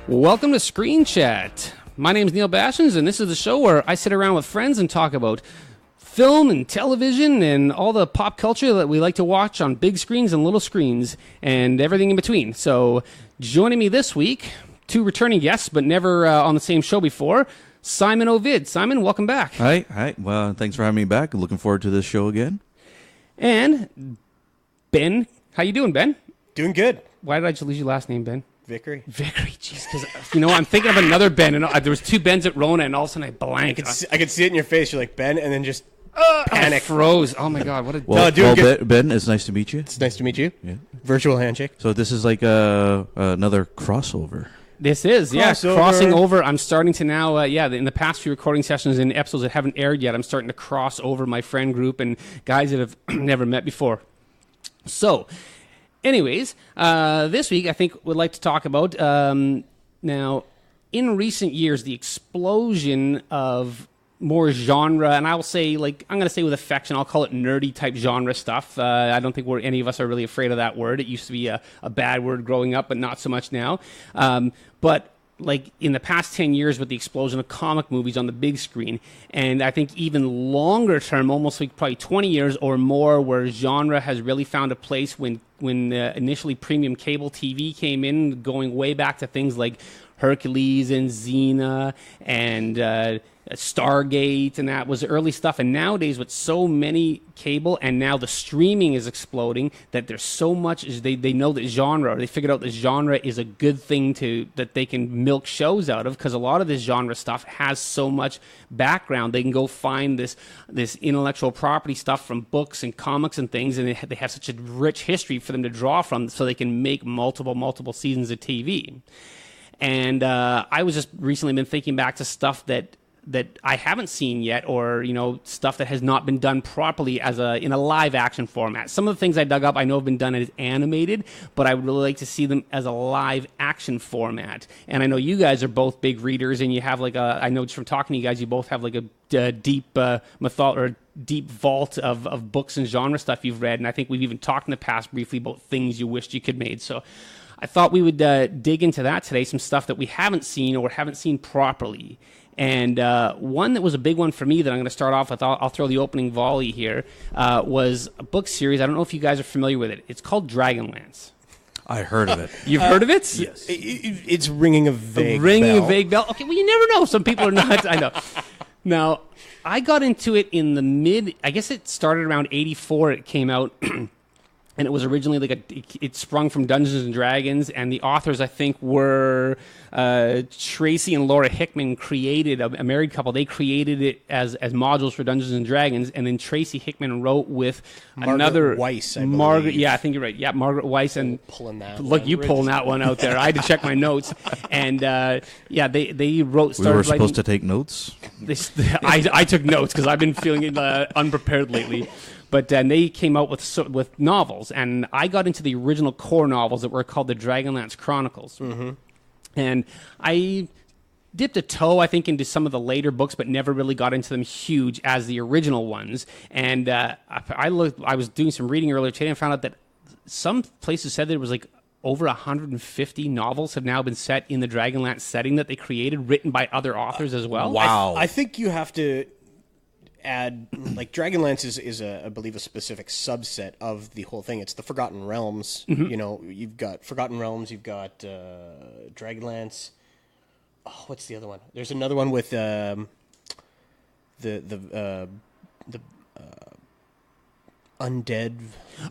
Welcome to Screen Chat. My name is Neale Bashins, and this is the show where I sit around with friends and talk about film and television and all the pop culture that we like to watch on big screens and little screens and everything in between. So joining me this week, two returning guests, but never on the same show before, Simon Ovid. Simon, welcome back. Hi. Well, thanks for having me back. Looking forward to this show again. And Ben. How you doing, Ben? Doing good. Why did I just lose your last name, Ben? Vickery. Vickery, jeez, because I'm thinking of another Ben, and there was two Bens at Rona, and all of a sudden I blanked. I could see it in your face. You're like, Ben, and then just panic. I froze. Oh my God, what a... Ben, it's nice to meet you. It's nice to meet you. Yeah. Virtual handshake. So this is like another crossover. This is, Crossover. crossing over. I'm starting to now, in the past few recording sessions and episodes that haven't aired yet, I'm starting to cross over my friend group and guys that have never met before. So... anyways, this week I think we'd like to talk about, now, in recent years, the explosion of more genre, and I will say, I'm going to say with affection, I'll call it nerdy type genre stuff. I don't think any of us are really afraid of that word. It used to be a bad word growing up, but not so much now. But in the past 10 years with the explosion of comic movies on the big screen, and I think even longer term, almost probably 20 years or more, where genre has really found a place when initially premium cable TV came in, going way back to things like Hercules and Xena and Stargate, and that was early stuff. And nowadays with so many cable, and now the streaming is exploding, that there's so much, they know that genre, they figured out that genre is a good thing that they can milk shows out of, because a lot of this genre stuff has so much background. They can go find this intellectual property stuff from books and comics and things, and they have such a rich history for them to draw from, so they can make multiple seasons of TV. And I was just recently been thinking back to stuff that I haven't seen yet, or stuff that has not been done properly in a live action format. Some of the things I dug up I know have been done as animated, but I would really like to see them as a live action format. And I know you guys are both big readers, and you have I know just from talking to you guys, you both have a deep deep vault of books and genre stuff you've read. And I think we've even talked in the past briefly about things you wished you could made. So I thought we would dig into that today, some stuff that we haven't seen or haven't seen properly. And one that was a big one for me that I'm going to start off with, I'll throw the opening volley here, was a book series. I don't know if you guys are familiar with it. It's called Dragonlance. I heard of it. You've heard of it? Yes. It's ringing a vague bell. A vague bell. Okay, well, you never know. Some people are not. I know. Now, I got into it in I guess it started around 84. It came out. And it was originally it sprung from Dungeons and Dragons, and the authors, I think, were Tracy and Laura Hickman, created a married couple. They created it as modules for Dungeons and Dragons, and then Tracy Hickman wrote with another Weiss, I Margaret. Yeah, I think you're right. Yeah, Margaret Weiss, and pulling that. Look, you pulling that one out there. I had to check my notes, and they wrote. We were supposed to take notes. I took notes because I've been feeling unprepared lately. But they came out with novels, and I got into the original core novels that were called the Dragonlance Chronicles. Mm-hmm. And I dipped a toe, I think, into some of the later books, but never really got into them huge as the original ones. And I was doing some reading earlier today and found out that some places said that it was over 150 novels have now been set in the Dragonlance setting that they created, written by other authors as well. Wow. I think you have to add, Dragonlance is I believe a specific subset of the whole thing. It's the Forgotten Realms. Mm-hmm. You've got Forgotten Realms, you've got Dragonlance. Oh, what's the other one? There's another one with the undead.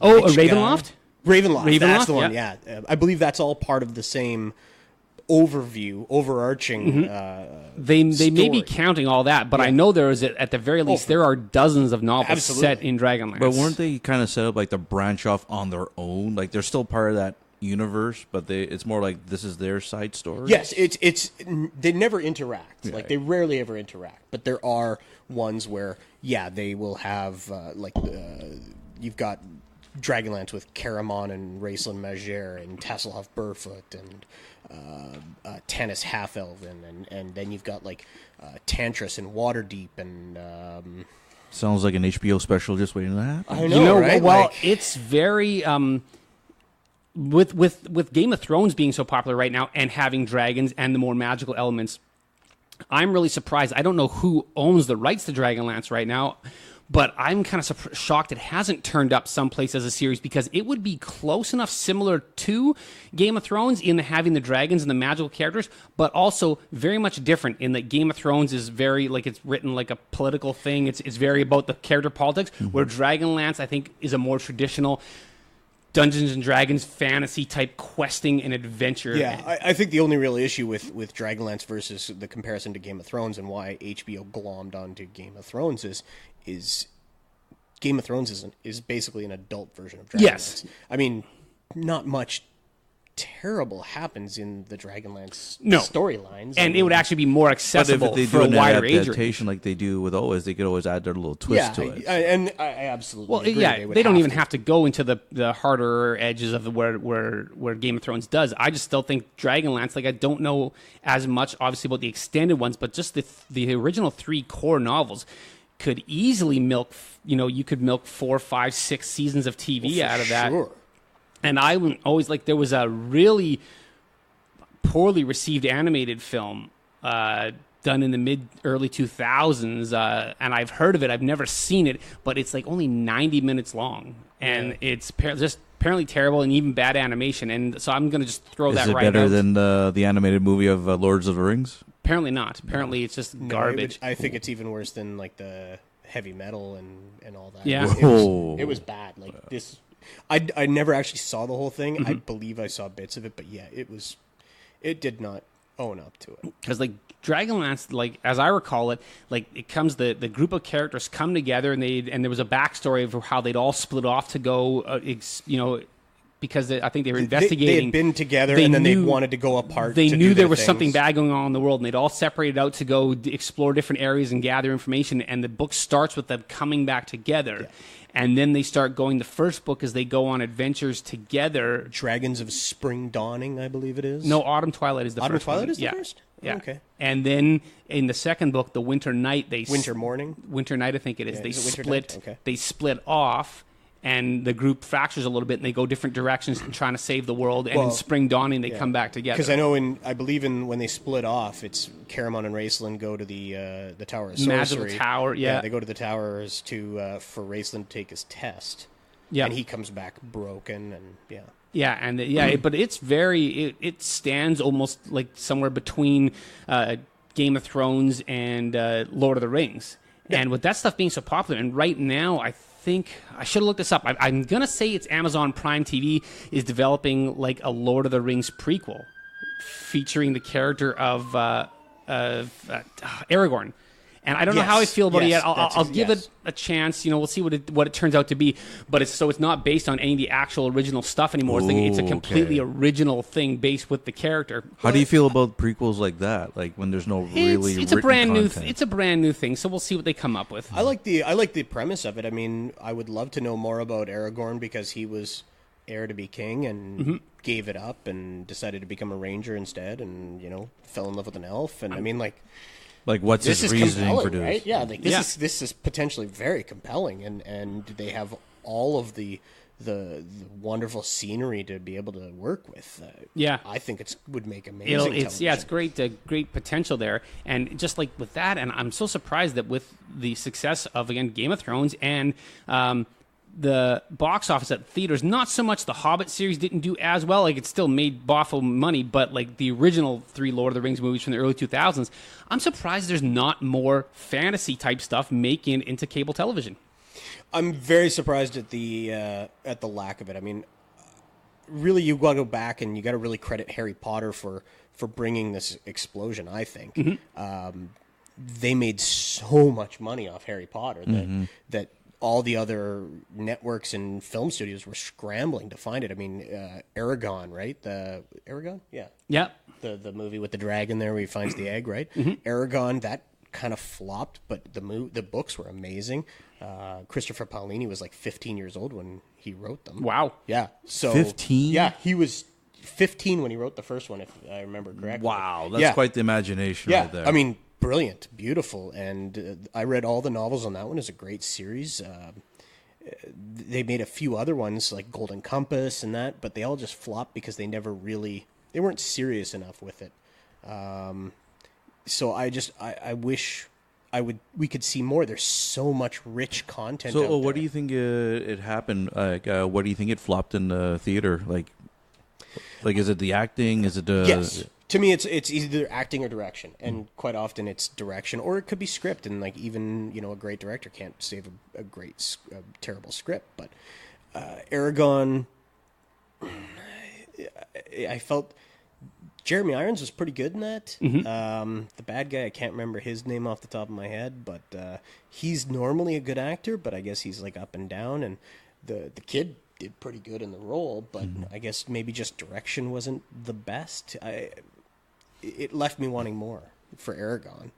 Oh, a Ravenloft? Ravenloft, that's the one. Yeah. I believe that's all part of the same overarching they story. may be counting all that, but I know there is, at the very least, there are dozens of novels set in Dragonlance. But weren't they kind of set up to branch off on their own? They're still part of that universe, but it's more like this is their side story? Yes, it's they never interact. Yeah. They rarely ever interact. But there are ones where, they will have, you've got Dragonlance with Caramon and Raistlin Majere and Tasselhoff Burfoot and Tanis Half-Elven, and then you've got Tantris and Waterdeep and sounds like an HBO special just waiting to happen. I know, right? Well, it's very with Game of Thrones being so popular right now and having dragons and the more magical elements, I'm really surprised. I don't know who owns the rights to Dragonlance right now, but I'm kind of shocked it hasn't turned up someplace as a series, because it would be close enough similar to Game of Thrones in having the dragons and the magical characters, but also very much different in that Game of Thrones is very, like, it's written like a political thing. It's very about the character politics, where Dragonlance, I think, is a more traditional Dungeons and Dragons fantasy type questing and adventure. Yeah, I think the only real issue with Dragonlance versus the comparison to Game of Thrones, and why HBO glommed onto Game of Thrones, is Game of Thrones is basically an adult version of Dragonlance. Yes. I mean, not much terrible happens in the Dragonlance No. storylines. And it would actually be more But accessible if they for do a an wider age range. adaptation like they do with always, they could always add their little twist to it. and I absolutely Well, agree. yeah, would they don't even to. have to go into the harder edges of where Game of Thrones does. I just still think Dragonlance, like, I don't know as much, obviously, about the extended ones, but just the original 3 core novels could easily milk, you could milk 4, 5, 6 seasons of TV out of that. Sure. And I always, like, there was a really poorly received animated film done in the early 2000s, and I've heard of it. I've never seen it, but it's like only 90 minutes long, and it's just apparently terrible and even bad animation. And so I'm going to just throw that Is it right out. better than the animated movie of Lords of the Rings? Apparently not. Apparently it's just garbage. I think it's even worse than like the heavy metal and all that. Yeah. It was bad. Like this, I never actually saw the whole thing. Mm-hmm. I believe I saw bits of it, but yeah, it did not own up to it. Because, like, Dragonlance, like, as I recall it, like, it comes, the group of characters come together, and there was a backstory of how they'd all split off to go, because I think they were investigating. They had been together, and then they wanted to go apart. They to knew do there their was things. something bad going on in the world, and they'd all separated out to go explore different areas and gather information. And the book starts with them coming back together. Yeah. And then they start going. The first book is they go on adventures together. Dragons of Spring Dawning, I believe it is. No, Autumn Twilight is the Autumn first one. Twilight is the Yeah. first? Yeah. Okay. And then in the second book, the Winter Night, Winter Morning. Winter Night, I think it is. Yeah, They is it Winter split. Night? Okay. They split off, and the group fractures a little bit, and they go different directions trying to save the world. And in Spring Dawning, they come back together. Because I believe when they split off, it's Caramon and Raceland go to the Tower of Magical Sorcery. Tower, yeah. They go to the towers for Raceland to take his test. Yeah. And he comes back broken, and yeah. Yeah, and but it's it stands almost like somewhere between Game of Thrones and Lord of the Rings. Yeah. And with that stuff being so popular, and right now, I think I should have looked this up. I'm gonna say it's Amazon Prime TV is developing like a Lord of the Rings prequel featuring the character of Aragorn. And I don't know how I feel about it yet. I'll give it a chance. We'll see what it turns out to be. But it's not based on any of the actual original stuff anymore. It's a completely original thing based with the character. How do you feel about prequels like that? Like when there's no really it's a written brand content? new it's a brand new thing. So we'll see what they come up with. I like the premise of it. I mean, I would love to know more about Aragorn, because he was heir to be king and gave it up and decided to become a ranger instead, and fell in love with an elf. And I mean, like what's this his is reasoning compelling, for doing right? it? Yeah, like this is potentially very compelling, and they have all of the wonderful scenery to be able to work with. Yeah. I think would make amazing. It's great potential there, and just like with that, and I'm so surprised that with the success of again Game of Thrones and the box office at theaters, not so much the Hobbit series didn't do as well. Like, it still made boffo money, but like the original 3 Lord of the Rings movies from the early 2000s, I'm surprised there's not more fantasy type stuff making it into cable television. I'm very surprised at the lack of it. I mean, really, you got to go back and you got to really credit Harry Potter for bringing this explosion. I think they made so much money off Harry Potter that all the other networks and film studios were scrambling to find it. I mean, Aragon, right? Aragon? Yeah. Yeah. The movie with the dragon there where he finds the egg, right? Aragon, that kind of flopped, but the books were amazing. Christopher Paolini was like 15 years old when he wrote them. Wow. Yeah. So 15? Yeah, he was 15 when he wrote the first one, if I remember correctly. Wow, that's quite the imagination right there. I mean, brilliant, beautiful, and I read all the novels on that one. It's a great series. they made a few other ones like Golden Compass and that, but they all just flopped because they weren't serious enough with it. So I wish we could see more. There's so much rich content. So, out what there. do you think it happened? Like, what do you think it flopped in the theater? Like, is it the acting? Is it Yes. To me, it's either acting or direction, and quite often it's direction, or it could be script. And like even a great director can't save a terrible script. But Aragon, I felt Jeremy Irons was pretty good in that. Mm-hmm. The bad guy, I can't remember his name off the top of my head, but he's normally a good actor, but I guess he's like up and down. And the kid did pretty good in the role, but I guess maybe just direction wasn't the best. It left me wanting more for Aragon.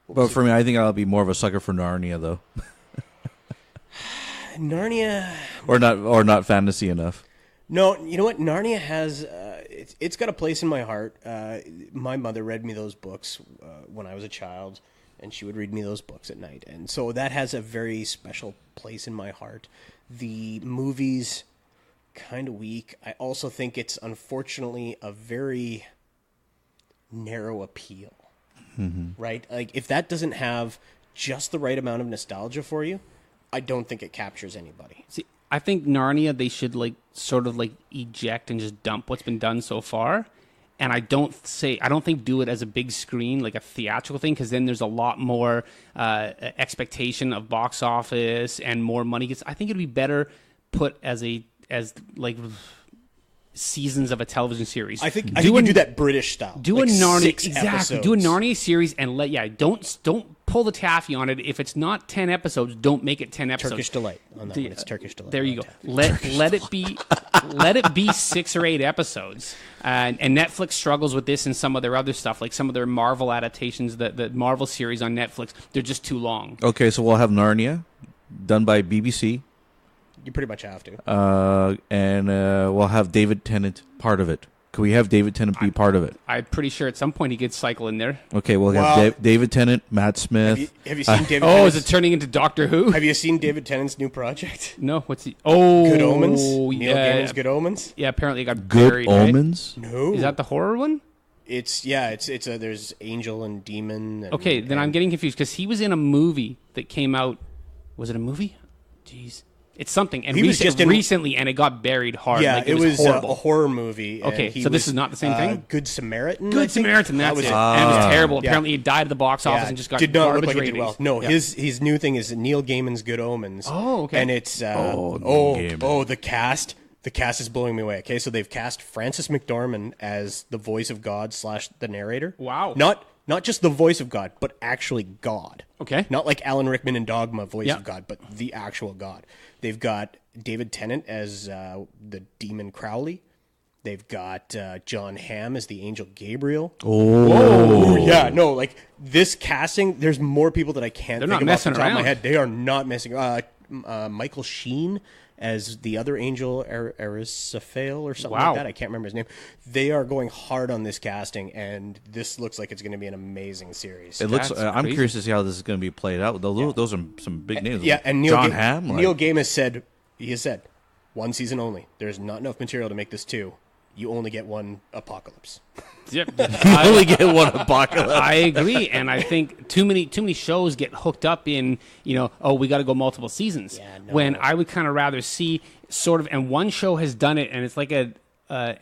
But for me, I think I'll be more of a sucker for Narnia, though. Narnia, or not fantasy enough. no, you know what? Narnia has it's got a place in my heart. My mother read me those books when I was a child, and she would read me those books at night, and so that has a very special place in my heart. The movies, kind of weak. I also think it's unfortunately a very narrow appeal, right? Like if that doesn't have just the right amount of nostalgia for you, I don't think it captures anybody. See, I think Narnia, they should sort of eject and just dump what's been done so far. And I don't think do it as a big screen, like a theatrical thing, because then there's a lot more expectation of box office and more money. I think it'd be better put as seasons of a television series. I think you do that British style. Do like a Narnia 6 exactly. episodes. Do a Narnia series and don't pull the taffy on it. If it's not 10 episodes, don't make it 10 episodes. Turkish delight on that one. It's Turkish delight. There you go. Let it be 6 or 8 episodes. And Netflix struggles with this and some of their other stuff, like some of their Marvel adaptations, the Marvel series on Netflix. They're just too long. Okay, so we'll have Narnia, done by BBC. You pretty much have to. And we'll have David Tennant part of it. Can we have David Tennant be part of it? I'm pretty sure at some point he gets cycle in there. Okay, we'll have David Tennant, Matt Smith. Have you seen David? Oh, is it turning into Doctor Who? Have you seen David Tennant's new project? No, what's he? Oh, Good Omens. Neil yeah, Gaiman's Good Omens. Yeah, apparently it got Good buried. Omens? Right? No, Is that the horror one? It's there's angel and demon. And, Okay, then I'm getting confused because he was in a movie that came out. Was it a movie? Jeez. It's something, and He was just in- recently, and it got buried hard. Yeah, like, it was a horrible. horror movie. and Okay, he so this was, is not the same thing? Good Samaritan. I Good think? Samaritan, that's was it. And it was terrible. Yeah. Apparently, he died at the box office Yeah, and just got did not garbage look like ratings. it did well. No, Yeah. his new thing is Neil Gaiman's Good Omens. Oh, okay. And it's Neil Gaiman. the cast. The cast is blowing me away. Okay, so they've cast Frances McDormand as the voice of God / the narrator. Wow. Not just the voice of God, but actually God. Okay. Not like Alan Rickman in Dogma, voice Yeah. of God, but the actual God. They've got David Tennant as the demon Crowley. They've got John Hamm as the angel Gabriel. Oh. Yeah, no, like this casting, there's more people that I can't They're think not of off the messing top of my around. head. They are not messing. Michael Sheen as the other angel, Aristophale or something Wow. like that. I can't remember his name. They are going hard on this casting, and this looks like it's going to be an amazing series. It looks. That's I'm crazy. curious to see how this is going to be played out. Those are some big names. Yeah, and Neil John Ga- Hamm. Neil Gaiman has said, one season only. There's not enough material to make this 2. You only get one apocalypse. Yep. I only get one apocalypse. I agree, and I think too many shows get hooked up in we got to go multiple seasons. Yeah, no. When I would kind of rather see sort of, and one show has done it, and it's like a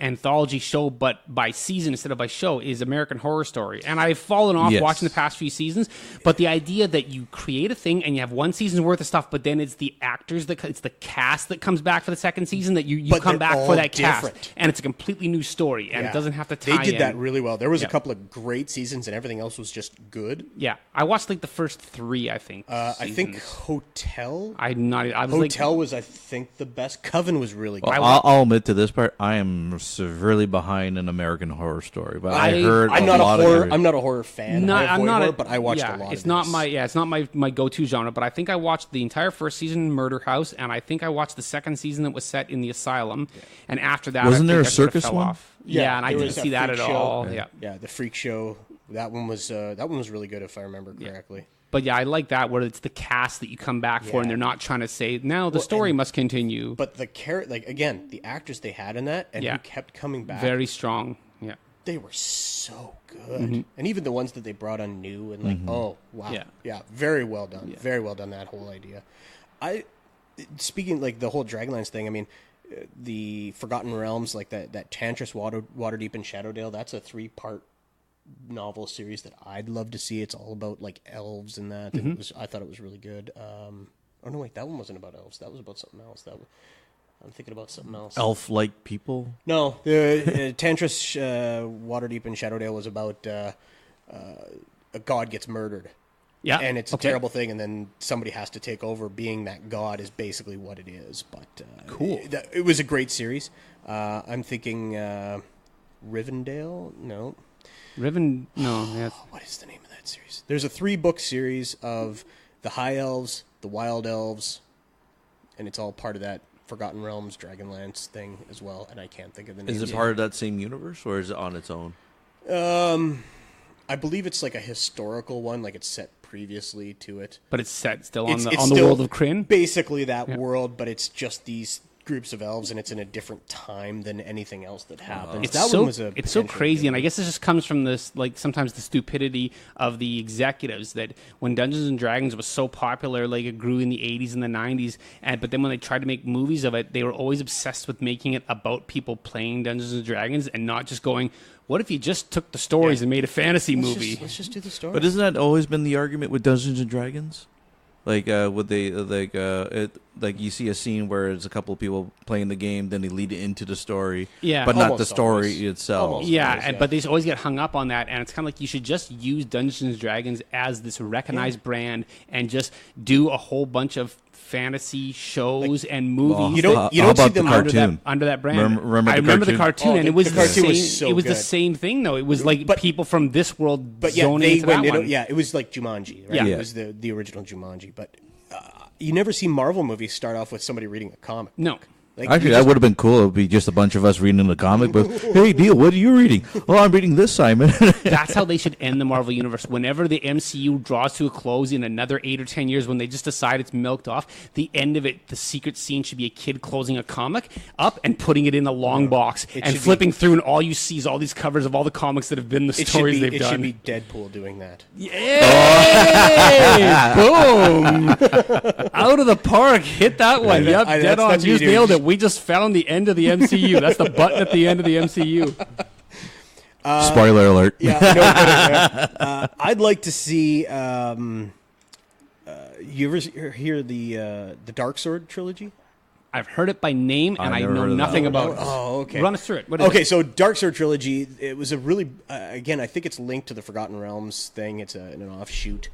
anthology show, but by season instead of by show, is American Horror Story. And I've fallen off Yes. watching the past few seasons, but the idea that you create a thing and you have one season's worth of stuff, but then it's the actors it's the cast that comes back for the second season, that you But come they're back all for that different. cast, and it's a completely new story, and Yeah. it doesn't have to tie They did in. that really well. There was Yeah. a couple of great seasons, and everything else was just good. Yeah, I watched like the first 3. I think. I think seasons. Hotel. I was like, Hotel was, I think, the best. Coven was really good. I'll admit to this part. I am severely behind an American Horror Story, but I heard I'm a not lot a horror. of I'm not a horror fan. Not, I I'm avoid not horror, a, but I watched yeah, a lot. It's of not this. it's not my go-to genre, but I think I watched the entire first season in Murder House, and I think I watched the second season that was set in the asylum, and after that, Wasn't I there think a I sort of circus fell one? off. Yeah, and I there didn't was see that freak at show. all. Yeah. Yeah, the freak show. That one was really good, if I remember correctly. But yeah, I like that where it's the cast that you come back for, and they're not trying to say now the story must continue. But the again, the actors they had in that and who kept coming back, very strong. Yeah, they were so good, and even the ones that they brought on new and like, oh wow, yeah, very well done, very well done. That whole idea. Speaking like the whole Dragonlance thing, I mean, the Forgotten Realms, like that Tantris Waterdeep and Shadowdale, that's a 3-part novel series that I'd love to see. It's all about like elves and that. I thought it was really good. Oh no, wait, that one wasn't about elves. That was about something else. I'm thinking about something else. Elf-like people? No, the Tantris Waterdeep and Shadowdale was about a god gets murdered. Yeah, and it's a terrible thing, and then somebody has to take over. Being that god is basically what it is. But cool. It was a great series. I'm thinking Rivendell. No. What is the name of that series? There's a 3-book series of the High Elves, the Wild Elves, and it's all part of that Forgotten Realms, Dragonlance thing as well, and I can't think of the name. Is it part of that same universe, or is it on its own? I believe it's like a historical one, like it's set previously to it. But it's set still on the world of Kryn? Basically that world, but it's just these groups of elves, and it's in a different time than anything else that happens. It's so crazy, and I guess it just comes from this, like, sometimes the stupidity of the executives, that when Dungeons and Dragons was so popular, like it grew in the 80s and the 90s, but then when they tried to make movies of it, they were always obsessed with making it about people playing Dungeons and Dragons and not just going, what if you just took the stories and made a fantasy movie? Let's just do the story. But isn't that always been the argument with Dungeons and Dragons? Like, would they like you see a scene where it's a couple of people playing the game, then they lead it into the story, but not the story itself. But they always get hung up on that, and it's kind of like you should just use Dungeons and Dragons as this recognized brand and just do a whole bunch of fantasy shows and movies. You don't see them under that brand. I remember the cartoon, and it was the same. It was the same thing, though. It was like people from this world zoning into that one. Yeah, it was like Jumanji, right? Yeah. It was the original Jumanji, but you never see Marvel movies start off with somebody reading a comic. No. Like, actually, that would have been cool. It would be just a bunch of us reading the comic book. Hey, Neale, what are you reading? Oh, I'm reading this, Simon. That's how they should end the Marvel Universe. Whenever the MCU draws to a close in another 8 or 10 years, when they just decide it's milked off, the end of it, the secret scene should be a kid closing a comic up and putting it in a long box and flipping through, and all you see is all these covers of all the comics that have been the stories they've done. It should be Deadpool doing that. Yeah! Boom! Out of the park. Hit that one. Yep, dead on. You nailed it. We just found the end of the MCU. That's the button at the end of the MCU. Spoiler alert. I'd like to see. You ever hear the Dark Sword trilogy? I've heard it by name, and I know nothing about it. Oh, okay. Run us through it. What is it? So Dark Sword trilogy. It was a really again. I think it's linked to the Forgotten Realms thing. It's an offshoot.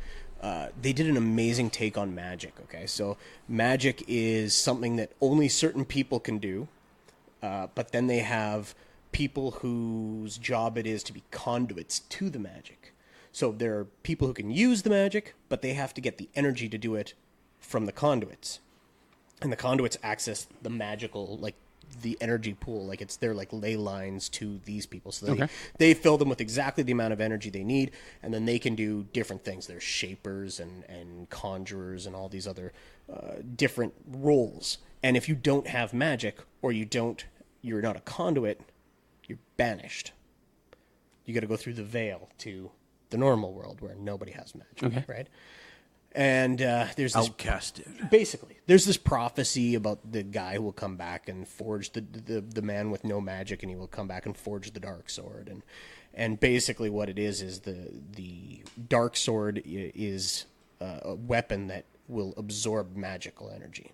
They did an amazing take on magic, okay? So magic is something that only certain people can do, but then they have people whose job it is to be conduits to the magic. So there are people who can use the magic, but they have to get the energy to do it from the conduits. And the conduits access the magical, like, the energy pool, like they're like ley lines to these people, so they fill them with exactly the amount of energy they need, and then they can do different things. There's shapers and conjurers and all these other different roles. And if you don't have magic, or you're not a conduit, you're banished. You got to go through the veil to the normal world where nobody has magic, right? And there's this outcasted. Basically, there's this prophecy about the guy who will come back and forge the man with no magic, and he will come back and forge the dark sword. And basically, what it is the dark sword is a weapon that will absorb magical energy.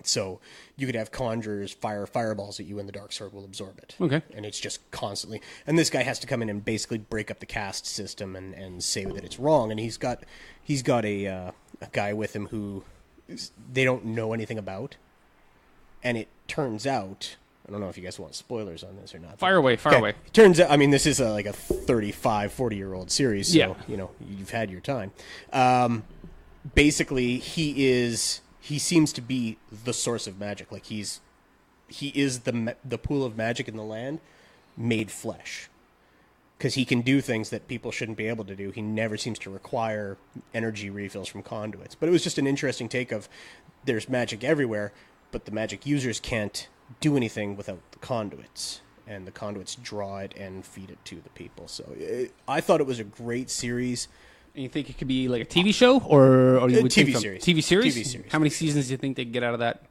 So you could have conjurers fire fireballs at you, and the dark sword will absorb it. Okay. And it's just constantly. And this guy has to come in and basically break up the caste system and say that it's wrong. And he's got a guy with him who they don't know anything about. And it turns out, I don't know if you guys want spoilers on this or not. Fire away. It turns out, I mean, this is like a 35, 40-year-old series, so you've had your time. Basically, he seems to be the source of magic. Like he is the pool of magic in the land made flesh. because he can do things that people shouldn't be able to do. He never seems to require energy refills from conduits. But it was just an interesting take of there's magic everywhere, but the magic users can't do anything without the conduits. And the conduits draw it and feed it to the people. So I thought it was a great series. And you think it could be like a TV show? Or you would TV series. TV series? TV series. How many seasons do you think they could get out of that?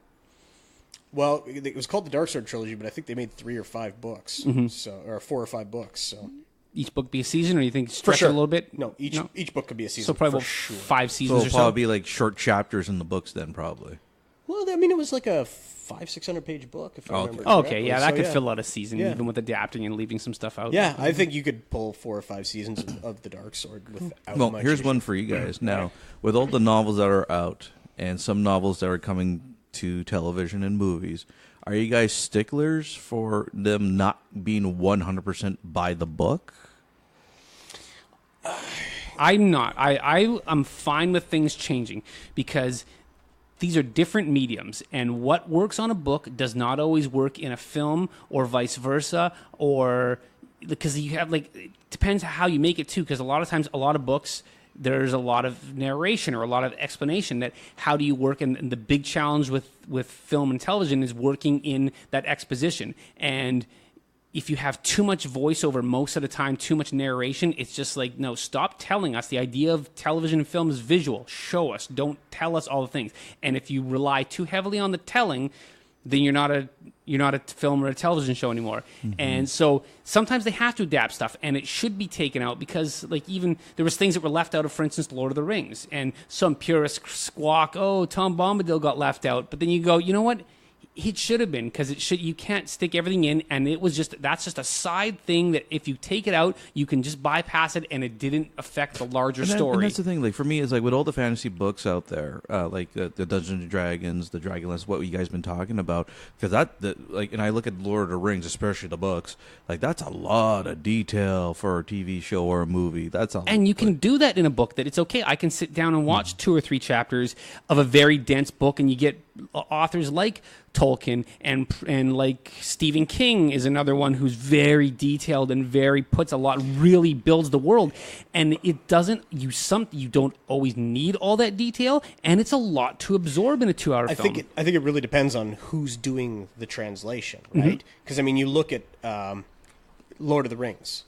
Well, it was called the Dark Sword Trilogy, but I think they made 3 or 5 books. Or 4 or 5 books. So each book be a season, or you think stretch it a little bit? No, each book could be a season. So probably for sure. 5 seasons so or so. Probably like short chapters in the books then, probably. Well, I mean, it was like a 500-600 page book, if I remember correctly. Okay, yeah, that could fill out a season, even with adapting and leaving some stuff out. Yeah, I think you could pull 4 or 5 seasons of the Dark Sword without Well, much here's issue. one for you guys. Now, with all the novels that are out and some novels that are coming to television and movies, are you guys sticklers for them not being 100% by the book? I'm not. I'm fine with things changing because these are different mediums, and what works on a book does not always work in a film, or vice versa, or because you have it depends how you make it too. Because a lot of times, a lot of books, there's a lot of narration or a lot of explanation that how do you work, and the big challenge with film and television is working in that exposition. And if you have too much voiceover most of the time, too much narration, it's just like, no, stop telling us. The idea of television and film is visual. Show us. Don't tell us all the things. And if you rely too heavily on the telling, then you're not a film or a television show anymore. And so sometimes they have to adapt stuff, and it should be taken out because, even there was things that were left out of, for instance, Lord of the Rings, and some purists squawk, "Oh, Tom Bombadil got left out," but then you go, you know what? It should have been, because you can't stick everything in, and that's just a side thing that if you take it out, you can just bypass it, and it didn't affect the larger story. And that's the thing. For me, is with all the fantasy books out there, the Dungeons and Dragons, the Dragonlance, what you guys been talking about, because and I look at Lord of the Rings, especially the books, that's a lot of detail for a TV show or a movie. And you can do that in a book. That it's okay. I can sit down and watch 2 or 3 chapters of a very dense book, and you get authors like Tolkien and like Stephen King is another one who's very detailed and really builds the world, and it doesn't you don't always need all that detail, and it's a lot to absorb in a 2-hour film. I think it really depends on who's doing the translation, right? Because you look at Lord of the Rings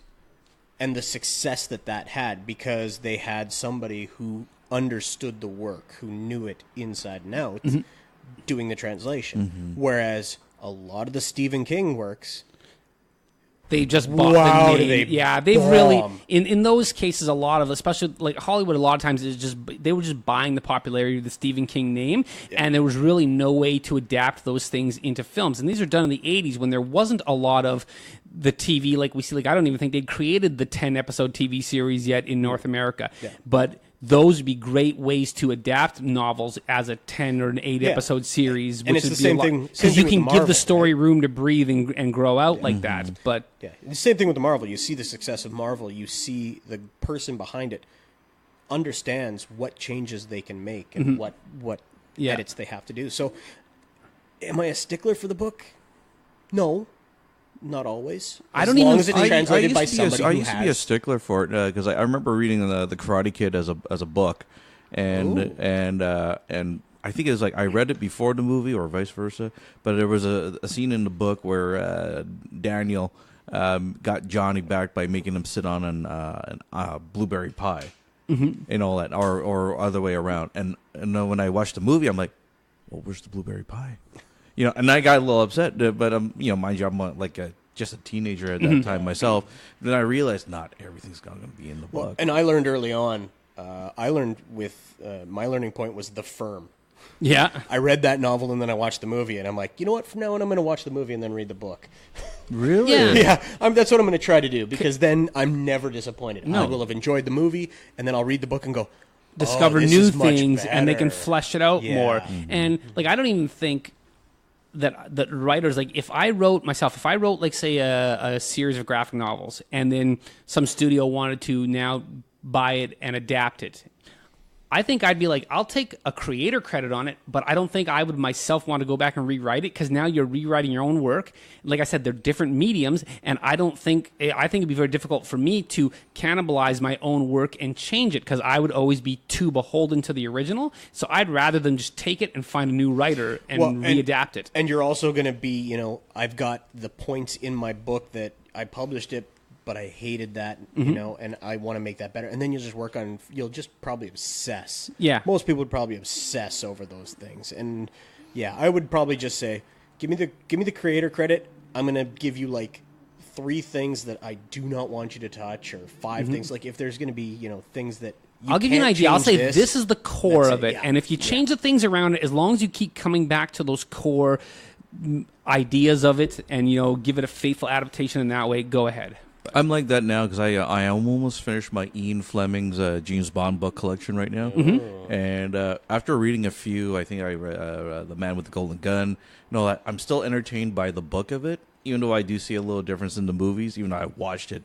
and the success that had because they had somebody who understood the work, who knew it inside and out, doing the translation. Whereas a lot of the Stephen King works, they just bought the name. They really in those cases, a lot of, especially Hollywood, a lot of times they were just buying the popularity of the Stephen King name, and there was really no way to adapt those things into films. And these are done in the 80s when there wasn't a lot of the TV we see. I don't even think they'd created the 10-episode TV series yet in North America, but those would be great ways to adapt novels as a 10 or an 8-episode series. And it's the same thing. Because you can give the story room to breathe and grow out like that. But the same thing with the Marvel. You see the success of Marvel. You see the person behind it understands what changes they can make and what edits they have to do. So am I a stickler for the book? No. Not always. I don't even. As long as it's translated by somebody who has. I used to be a stickler for it because I remember reading the Karate Kid as a book, and I think it was I read it before the movie or vice versa. But there was a scene in the book where Daniel got Johnny back by making him sit on a blueberry pie, and all that, or other way around. And then when I watched the movie, I'm like, well, where's the blueberry pie? And I got a little upset, but mind you, I'm just a teenager at that time myself. Then I realized not everything's going to be in the book. And I learned early on. My learning point was The Firm. Yeah. I read that novel and then I watched the movie, and I'm like, you know what? From now on, I'm going to watch the movie and then read the book. Really? Yeah. That's what I'm going to try to do, because then I'm never disappointed. No. I will have enjoyed the movie, and then I'll read the book and go, discover new things, and they can flesh it out more. And I don't even think that writers, if I wrote say a series of graphic novels, and then some studio wanted to now buy it and adapt it, I think I'd be like, I'll take a creator credit on it, but I don't think I would myself want to go back and rewrite it, because now you're rewriting your own work. Like I said, they're different mediums, and I think it'd be very difficult for me to cannibalize my own work and change it, because I would always be too beholden to the original. So I'd rather than just take it and find a new writer and readapt it. And you're also going to be, I've got the points in my book that I published it, but I hated that, and I want to make that better. And then you'll just probably obsess. Yeah. Most people would probably obsess over those things. And yeah, I would probably just say, give me the creator credit. I'm going to give you like 3 things that I do not want you to touch, or 5 things. Like if there's going to be, things that I'll give you an idea. I'll say this is the core of it. Yeah. And if you change the things around it, as long as you keep coming back to those core ideas of it and, give it a faithful adaptation in that way, go ahead. I'm like that now because I almost finished my Ian Fleming's James Bond book collection right now. Mm-hmm. And after reading a few, I think I read The Man with the Golden Gun, I'm still entertained by the book of it, even though I do see a little difference in the movies, even though I watched it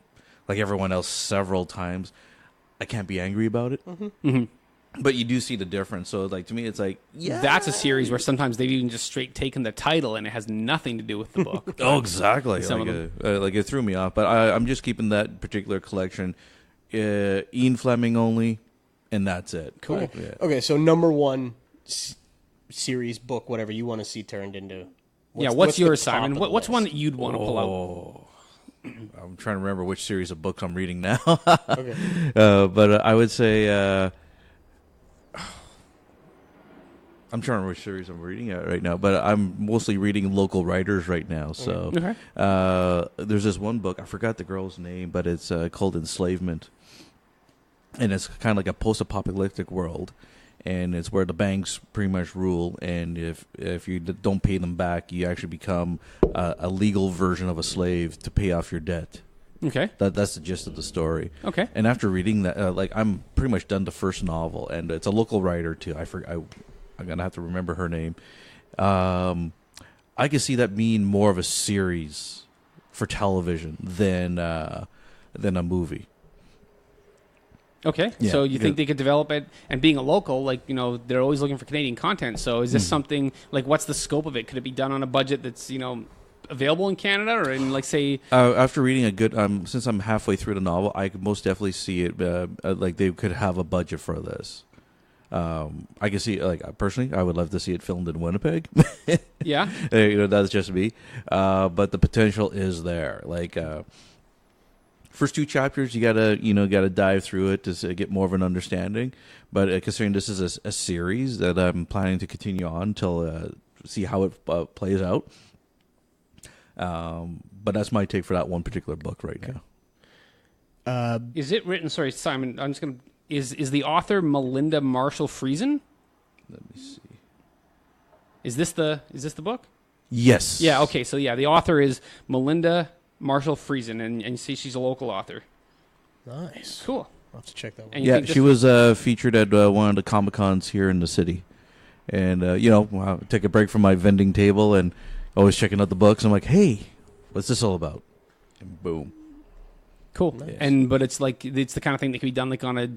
like everyone else several times. I can't be angry about it. Mm-hmm. Mm-hmm. But you do see the difference. So, to me, it's like, yeah. That's a series where sometimes they've even just straight taken the title and it has nothing to do with the book. Oh, exactly. It threw me off. But I'm just keeping that particular collection, Ian Fleming only, and that's it. Cool. Right. Yeah. Okay, so number 1 series, book, whatever you want to see turned into. What's yours, Simon? What's one that you'd want to pull out? I'm trying to remember which series of books I'm reading now. Okay. But I would say... I'm trying to remember which series I'm reading right now, but I'm mostly reading local writers right now. So there's this one book, I forgot the girl's name, but it's called Enslavement. And it's kind of like a post-apocalyptic world. And it's where the banks pretty much rule. And if you don't pay them back, you actually become a legal version of a slave to pay off your debt. Okay. That's the gist of the story. Okay. And after reading that, I'm pretty much done the first novel. And it's a local writer, too. I'm going to have to remember her name. I can see that being more of a series for television than a movie. Okay. Yeah. So you think they could develop it, and being a local, they're always looking for Canadian content. So is this something, what's the scope of it? Could it be done on a budget that's, available in Canada, or in, say... after reading a good... since I'm halfway through the novel, I could most definitely see it, they could have a budget for this. I can see, personally, I would love to see it filmed in Winnipeg. Yeah. That's just me. But the potential is there. First 2 chapters, you gotta dive through it to get more of an understanding. But considering this is a series that I'm planning to continue on until see how it plays out. But that's my take for that one particular book right now. Is it written? Sorry, Simon. I'm just gonna. Is the author Melinda Marshall Friesen? Let me see. Is this the book? Yes. Yeah. Okay. So the author is Melinda Marshall Friesen, and you see she's a local author. Nice. Cool. I'll have to check that one. Yeah, she was featured at one of the Comic-Cons here in the city. And, I'll take a break from my vending table and always checking out the books. I'm like, hey, what's this all about? And boom. Cool. Nice. But it's it's the kind of thing that can be done on a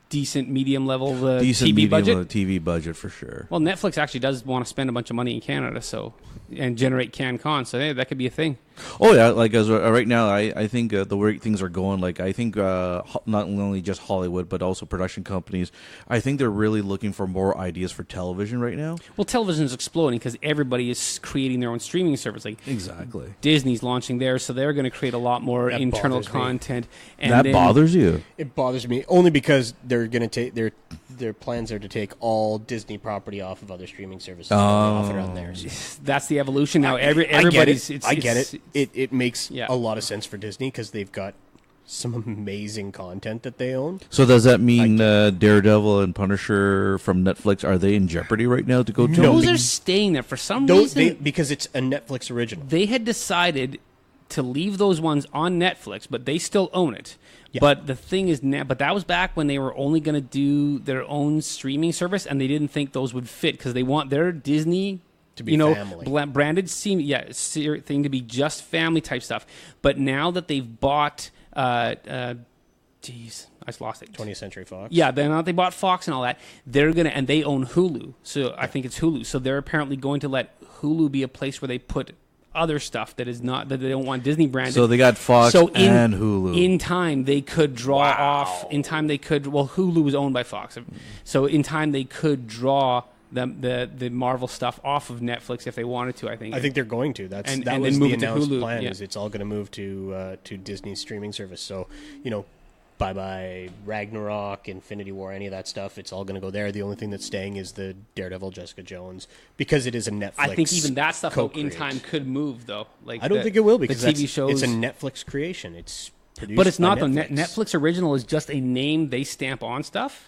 decent medium level TV budget. TV budget for sure. Well, Netflix actually does want to spend a bunch of money in Canada, and generate CanCon, so that could be a thing. Oh yeah, as right now, I think the way things are going, I think not only just Hollywood but also production companies, I think they're really looking for more ideas for television right now. Well, television is exploding because everybody is creating their own streaming service. Exactly, Disney's launching theirs, so they're going to create a lot more internal content. And that bothers you? It bothers me only because they're going to take their plans are to take all Disney property off of other streaming services and offer it on theirs. That's the evolution now. Everybody's. I get it. It makes a lot of sense for Disney because they've got some amazing content that they own. So does that mean Daredevil and Punisher from Netflix, are they in jeopardy right now to go to? Those are staying there for some reason. Because it's a Netflix original. They had decided to leave those ones on Netflix, but they still own it. Yeah. But the thing is, but that was back when they were only going to do their own streaming service, and they didn't think those would fit because they want their Disney to be family. Branded thing to be just family type stuff. But now that they've bought Jeez, I just lost it. 20th Century Fox. Yeah, then they bought Fox and all that. They're gonna, and they own Hulu, so I think it's Hulu. So they're apparently going to let Hulu be a place where they put other stuff that is not, that they don't want Disney branded. So they got Fox and Hulu. In time, they could draw off. In time, they could. Well, Hulu was owned by Fox, so in time they could draw the Marvel stuff off of Netflix if they wanted to. I think they're going to. That was the announced plan. Is it's all going to move to Disney's streaming service. So bye Ragnarok, Infinity War, any of that stuff. It's all going to go there. The only thing that's staying is the Daredevil, Jessica Jones, because it is a Netflix. I think even that stuff in time could move though. Like I don't think it will, because the TV shows. It's a Netflix creation. It's produced but it's not by though. Netflix. Netflix original is just a name they stamp on stuff.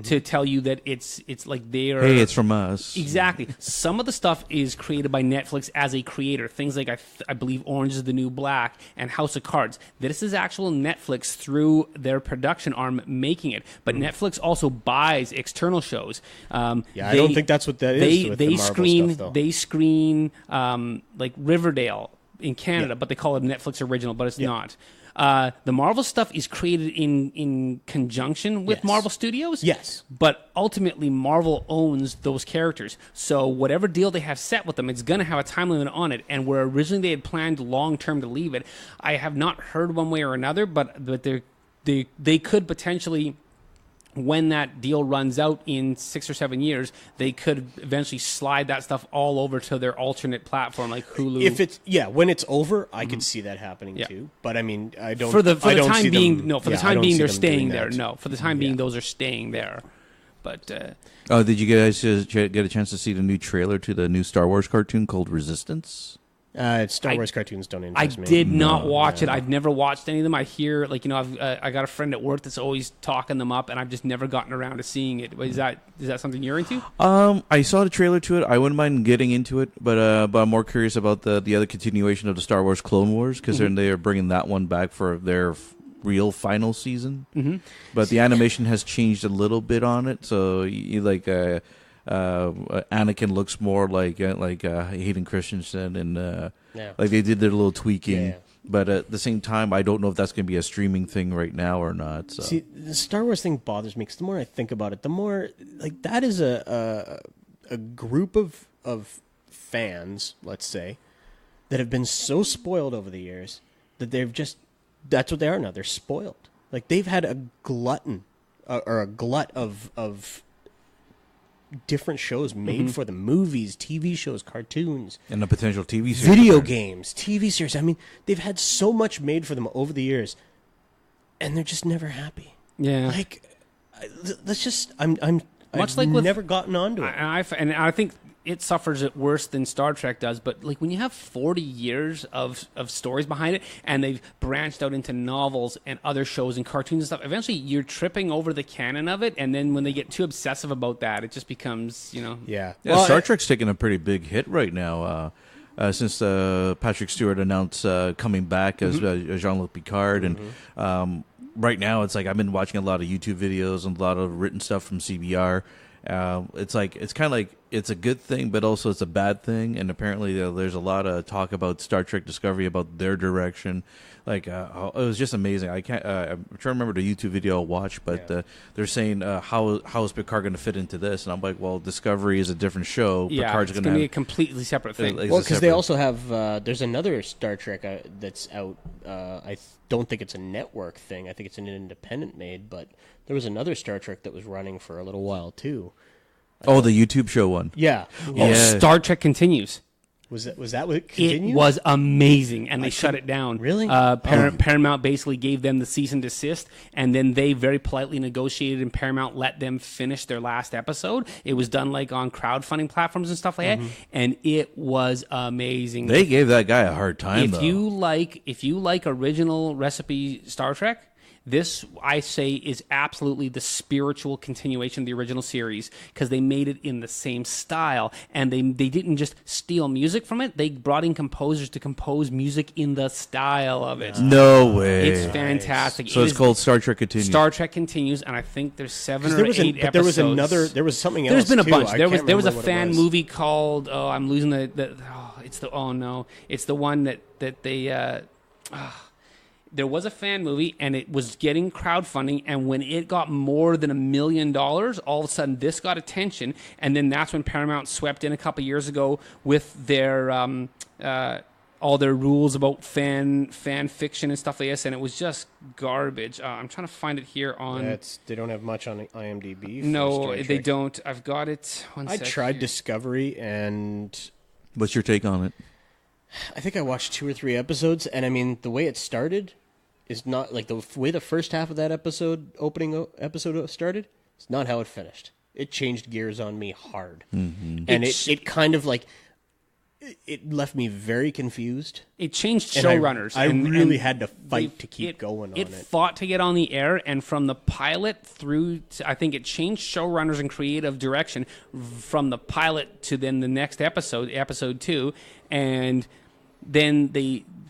To tell you that it's like they are. Hey, it's from us. Exactly. Some of the stuff is created by Netflix as a creator. Things like I believe Orange is the New Black and House of Cards. This is actual Netflix through their production arm making it. But Netflix also buys external shows. I don't think that's what that is. With the Marvel screen stuff, though. They screen like Riverdale in Canada, but they call it Netflix original, but it's not. The Marvel stuff is created in conjunction with Marvel Studios. Yes. But ultimately, Marvel owns those characters. So whatever deal they have set with them, it's going to have a time limit on it. And where originally they had planned long-term to leave it, I have not heard one way or another, but they could potentially, when that deal runs out in 6 or 7 years, they could eventually slide that stuff all over to their alternate platform like Hulu. If it's when it's over, I could see that happening too. But I mean, I don't. For the time being, they're staying there. No, for the time being, those are staying there. But did you guys get a chance to see the new trailer to the new Star Wars cartoon called Resistance? Star Wars cartoons don't interest me. I did not watch it. I've never watched any of them. I hear, I got a friend at work that's always talking them up, and I've just never gotten around to seeing it. Is that something you're into? I saw the trailer to it. I wouldn't mind getting into it, but I'm more curious about the other continuation of the Star Wars Clone Wars, because they are bringing that one back for their real final season. Mm-hmm. But the animation has changed a little bit on it, so Anakin looks more like Hayden Christensen, and like they did their little tweaking. Yeah. But at the same time, I don't know if that's going to be a streaming thing right now or not. So. See, the Star Wars thing bothers me, because the more I think about it, the more that is a group of fans, let's say, that have been so spoiled over the years that that's what they are now. They're spoiled. Like they've had a glut of different shows made for them, movies, TV shows, cartoons, and a potential TV series, video games, TV series. I mean, they've had so much made for them over the years, and they're just never happy. Yeah, I've never gotten onto it. And I think it suffers it worse than Star Trek does. But when you have 40 years of stories behind it, and they've branched out into novels and other shows and cartoons and stuff, eventually you're tripping over the canon of it. And then when they get too obsessive about that, it just becomes, Yeah. Well, Star Trek's taking a pretty big hit right now. Since Patrick Stewart announced coming back as Jean-Luc Picard, and right now it's like I've been watching a lot of YouTube videos and a lot of written stuff from CBR. It's kind of like it's a good thing, but also it's a bad thing. And apparently there's a lot of talk about Star Trek Discovery, about their direction. It was just amazing. I'm trying to remember the YouTube video I watched, but they're saying how is Picard going to fit into this? And I'm like, well, Discovery is a different show. Yeah, Picard's going to be a completely separate thing. Well, because they also have there's another Star Trek that's out. I don't think it's a network thing. I think it's an independent made, but there was another Star Trek that was running for a little while too. Oh, the YouTube show one. Yeah. Oh, Star Trek Continues. Was that what continued? It was amazing, and they shut it down. Really? Paramount basically gave them the cease and desist, and then they very politely negotiated, and Paramount let them finish their last episode. It was done on crowdfunding platforms and stuff like that, and it was amazing. They gave that guy a hard time. If you like original recipe Star Trek, this, I say, is absolutely the spiritual continuation of the original series, because they made it in the same style, and they didn't just steal music from it. They brought in composers to compose music in the style of it. No way. It's fantastic. So it's called Star Trek Continues. Star Trek Continues, and I think there's 7 or 8 episodes. There was something else. There's been a too. bunch. There was a what fan movie called, I'm losing it's the one that they... there was a fan movie and it was getting crowdfunding, and when it got more than $1 million, all of a sudden this got attention, and then that's when Paramount swept in a couple years ago with their all their rules about fan fiction and stuff like this, and it was just garbage. I'm trying to find it here on... They don't have much on IMDb. No, they don't. I've got it. I tried Discovery, and... What's your take on it? I think I watched 2 or 3 episodes, and I mean, the way it started is not... Like, the way the first half of that opening episode started, it's not how it finished. It changed gears on me hard. Mm-hmm. And it kind of, like... It left me very confused. It changed showrunners. I really had to fight to keep going on it. It fought to get on the air, and from the pilot through to, I think it changed showrunners and creative direction from the pilot to then the next episode 2, and then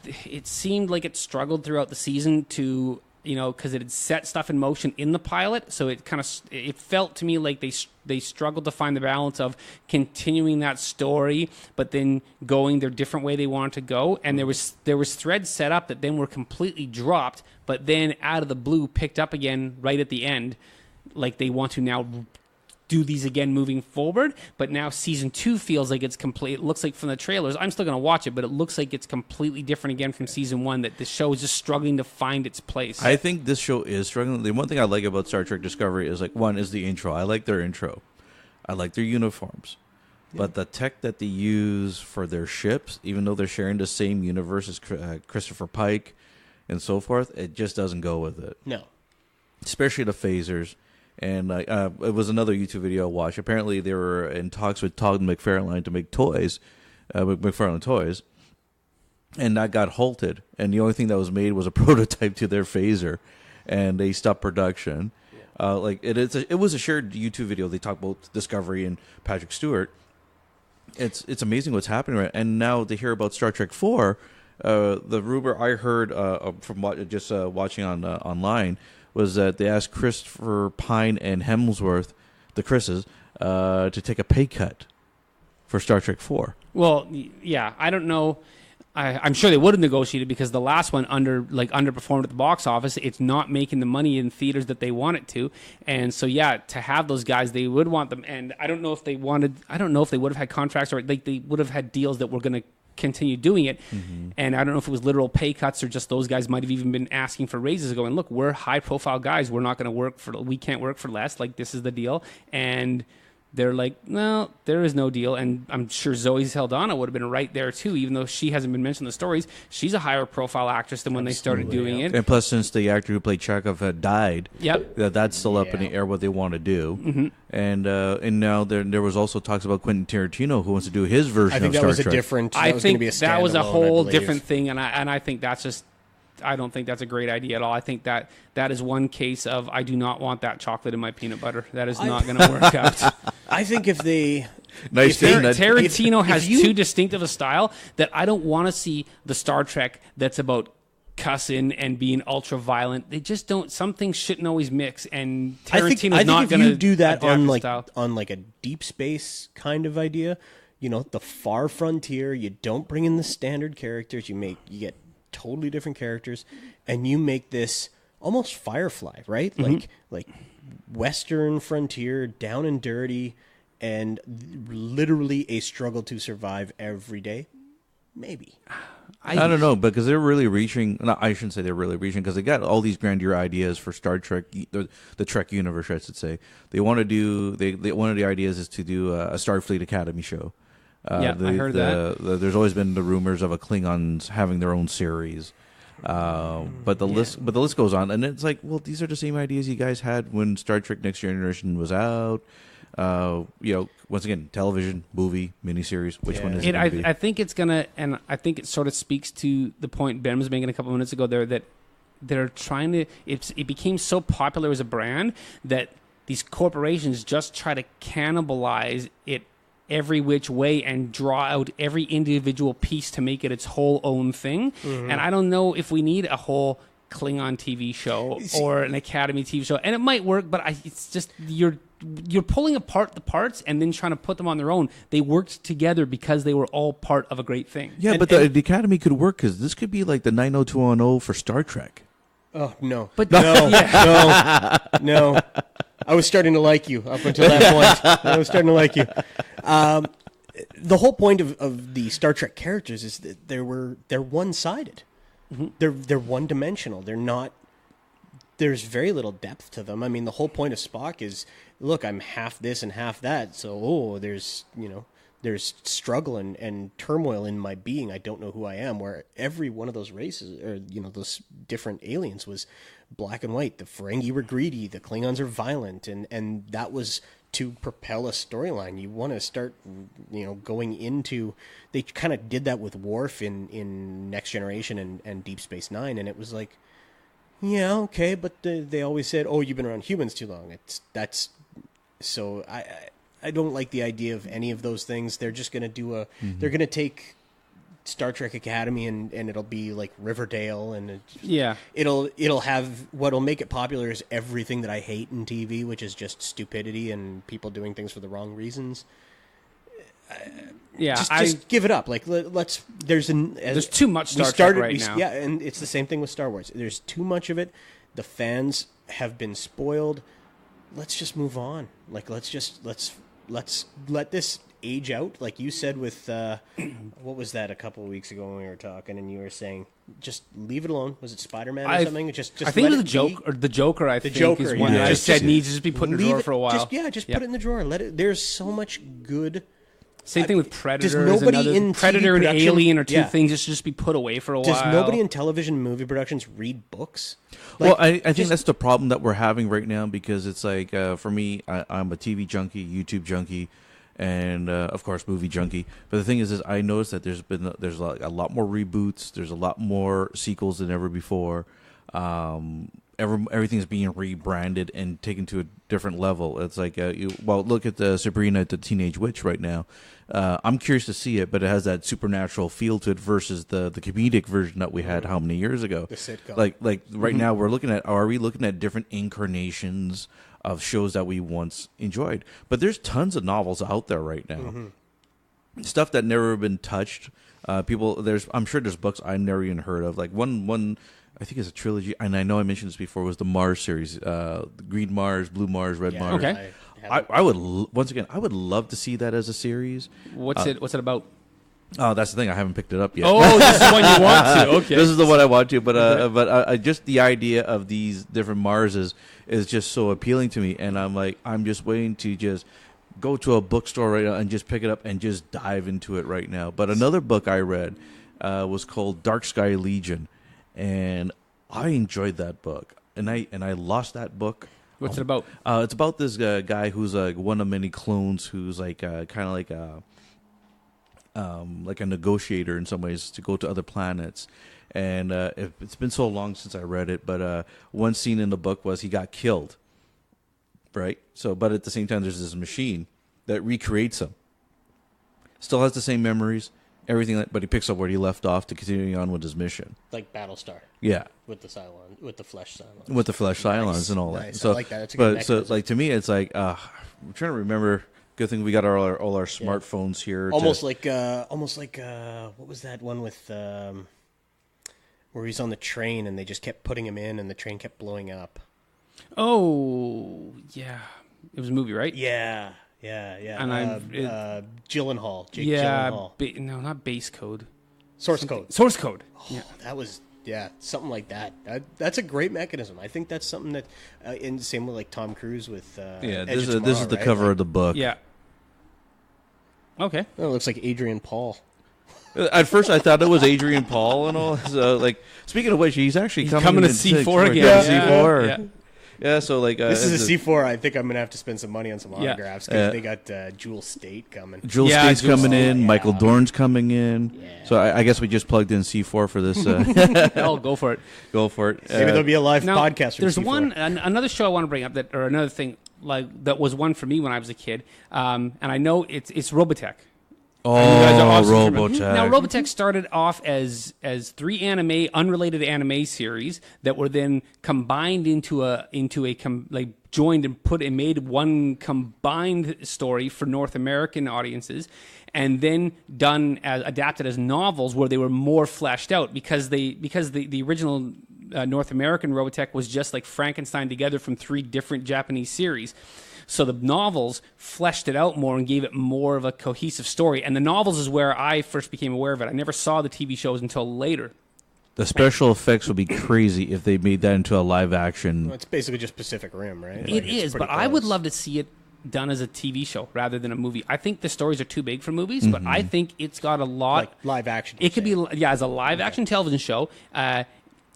it seemed like it struggled throughout the season to, because it had set stuff in motion in the pilot, so it felt to me like they struggled to find the balance of continuing that story, but then going their different way they wanted to go. And there was threads set up that then were completely dropped, but then out of the blue picked up again right at the end, like they want to now do these again moving forward. But now season 2 feels like it's complete. It looks like from the trailers, I'm still going to watch it, but it looks like it's completely different again from season 1, that the show is just struggling to find its place. I think this show is struggling. The one thing I like about Star Trek Discovery is, like, one is the intro. I like their intro. I like their uniforms. Yeah. But the tech that they use for their ships, even though they're sharing the same universe as Christopher Pike and so forth, it just doesn't go with it. No. Especially the phasers. And it was another YouTube video I watched. Apparently, they were in talks with Todd McFarlane to make toys, McFarlane Toys, and that got halted. And the only thing that was made was a prototype to their phaser, and they stopped production. Yeah. It was a shared YouTube video. They talked about Discovery and Patrick Stewart. It's amazing what's happening right. And now to hear about Star Trek 4, the rumor I heard from watching on online was that they asked Christopher Pine and Hemsworth, the Chris's, to take a pay cut for Star Trek 4. Well, yeah, I don't know. I'm sure they would have negotiated, because the last one underperformed at the box office. It's not making the money in theaters that they want it to, and so yeah, to have those guys, they would want them. And I don't know if they would have had contracts, or like they would have had deals that were going to continue doing it. Mm-hmm. And I don't know if it was literal pay cuts, or just those guys might have even been asking for raises, going, look, we're high profile guys, we can't work for less, like this is the deal. And they're like, no, there is no deal. And I'm sure Zoe Saldana would have been right there too, even though she hasn't been mentioned in the stories. She's a higher profile actress than when they started doing it. And plus, since the actor who played Chekhov had died, yep, that's still up in the air what they want to do. Mm-hmm. And now there was also talks about Quentin Tarantino, who wants to do his version of Star Trek. I think that was a whole different thing, and I think that's just... I don't think that's a great idea at all. I think that is one case of, I do not want that chocolate in my peanut butter. That is not going to work out. I think if they... Tarantino has too distinctive a style that I don't want to see the Star Trek that's about cussing and being ultra violent. They just don't... Some things shouldn't always mix, and Tarantino's not going to... if you do that on like a deep space kind of idea, the far frontier, you don't bring in the standard characters, you get totally different characters, and you make this almost Firefly, right? Mm-hmm. Like Western frontier, down and dirty, and literally a struggle to survive every day. Maybe. I don't know, because they're really reaching. No, I shouldn't say they're really reaching, because they got all these grandeur ideas for Star Trek, the Trek universe, I should say. They want to do. One of the ideas is to do a Starfleet Academy show. I heard that. There's always been the rumors of a Klingons having their own series, but the list goes on, and it's like, well, these are the same ideas you guys had when Star Trek Next Generation was out. Once again, television, movie, miniseries. Which one is it? I think it's gonna, and I think it sort of speaks to the point Ben was making a couple minutes ago there, that they're trying to. It became so popular as a brand that these corporations just try to cannibalize it every which way and draw out every individual piece to make it its whole own thing. Mm-hmm. And I don't know if we need a whole Klingon TV show or an Academy TV show, and it might work, but it's just you're pulling apart the parts and then trying to put them on their own. They worked together because they were all part of a great thing. Yeah, but the Academy could work because this could be like the 90210 for Star Trek. Oh, no. But no. I was starting to like you up until that point. I was starting to like you. The whole point of the Star Trek characters is that they're one-sided. Mm-hmm. They're one-dimensional. They're not. There's very little depth to them. I mean, the whole point of Spock is, look, I'm half this and half that. So, there's struggle and turmoil in my being. I don't know who I am. Where every one of those races, or those different aliens, was black and white. The Ferengi were greedy. The Klingons are violent, and that was to propel a storyline. You want to start, going into. They kind of did that with Worf in Next Generation and Deep Space Nine, and it was like, yeah, okay, but they always said, "Oh, you've been around humans too long." So I don't like the idea of any of those things. They're just going to do they're going to take Star Trek Academy and it'll be like Riverdale, and it'll have what'll make it popular is everything that I hate in TV, which is just stupidity and people doing things for the wrong reasons. Just give it up. Like there's too much Star Trek right now. Yeah, and it's the same thing with Star Wars. There's too much of it. The fans have been spoiled. Let's just move on. Like let's let this age out. Like you said with what was that a couple of weeks ago when we were talking, and you were saying just leave it alone. Was it Spider-Man or something? Just I think it was the Joker. I think is one that I said needs to just be put in the drawer for a while. Just put it in the drawer. Let it. There's so much good. Same thing with Predator. Predator and Alien are two things that should just be put away for a while. Does nobody in television movie productions read books? Well, I think that's the problem that we're having right now, because it's like, for me, I'm a TV junkie, YouTube junkie, and of course movie junkie. But the thing is I noticed that there's a lot more reboots. There's a lot more sequels than ever before. Everything's being rebranded and taken to a different level. It's like, look at the Sabrina the Teenage Witch right now. I'm curious to see it, but it has that supernatural feel to it versus the comedic version that we had how many years ago? The sitcom. Like right now are we looking at different incarnations of shows that we once enjoyed? But there's tons of novels out there right now. Mm-hmm. Stuff that never been touched. I'm sure there's books I've never even heard of. Like one I think it's a trilogy, and I know I mentioned this before, was the Mars series, Green Mars, Blue Mars, Red Mars. Okay. I would love to see that as a series. What's it about? Oh, that's the thing. I haven't picked it up yet. Oh, this is the one you want to. Okay. This is the one I want to, but just the idea of these different Marses is just so appealing to me, and I'm just waiting to just go to a bookstore right now and just pick it up and just dive into it right now. But another book I read was called Dark Sky Legion. And I enjoyed that book, and I lost that book. What's it about? It's about this guy who's one of many clones, who's like kind of like a negotiator in some ways to go to other planets. And it's been so long since I read it, but one scene in the book was he got killed, right? So, but at the same time, there's this machine that recreates him. Still has the same memories. Everything, but he picks up where he left off to continue on with his mission. Like Battlestar. Yeah. With the Cylons, with the Flesh Cylons. With the Flesh Cylons and all that. So, I like that. It's a good mechanism. So, like, to me, it's like, I'm trying to remember. Good thing we got all our smartphones here. Almost like what was that one with where he's on the train and they just kept putting him in and the train kept blowing up. Oh, yeah. It was a movie, right? Yeah. And Gyllenhaal. Jake Gyllenhaal. No, not Base Code. Source Code. Oh, that was something like that. That's a great mechanism. I think that's something that, in the same way like Tom Cruise with. This is the cover of the book. Yeah. Okay. Oh, it looks like Adrian Paul. At first, I thought it was Adrian Paul and all. So, like, speaking of which, he's actually coming to C4 again. C4. Yeah. Yeah, so like this is a C4. I think I'm gonna have to spend some money on some autographs because they got Jewel State coming. Jewel State's coming in. Yeah. Michael Dorn's coming in. Yeah. So I guess we just plugged in C4 for this. Oh, go for it. Go for it. Maybe there'll be a live podcast. There's C4. another show I want to bring up another thing like that was one for me when I was a kid, and I know it's Robotech. Oh, Robotech. Now, Robotech started off as 3 unrelated anime series that were then combined joined and made one combined story for North American audiences, and then adapted as novels where they were more fleshed out because the original North American Robotech was just like Frankenstein together from 3 different Japanese series. So the novels fleshed it out more and gave it more of a cohesive story. And the novels is where I first became aware of it. I never saw the TV shows until later. The special effects would be crazy if they made that into a live action. Well, it's basically just Pacific Rim, right? It is, but close. I would love to see it done as a TV show rather than a movie. I think the stories are too big for movies, but I think it's got a lot... Like live action. It could be, as a live action television show.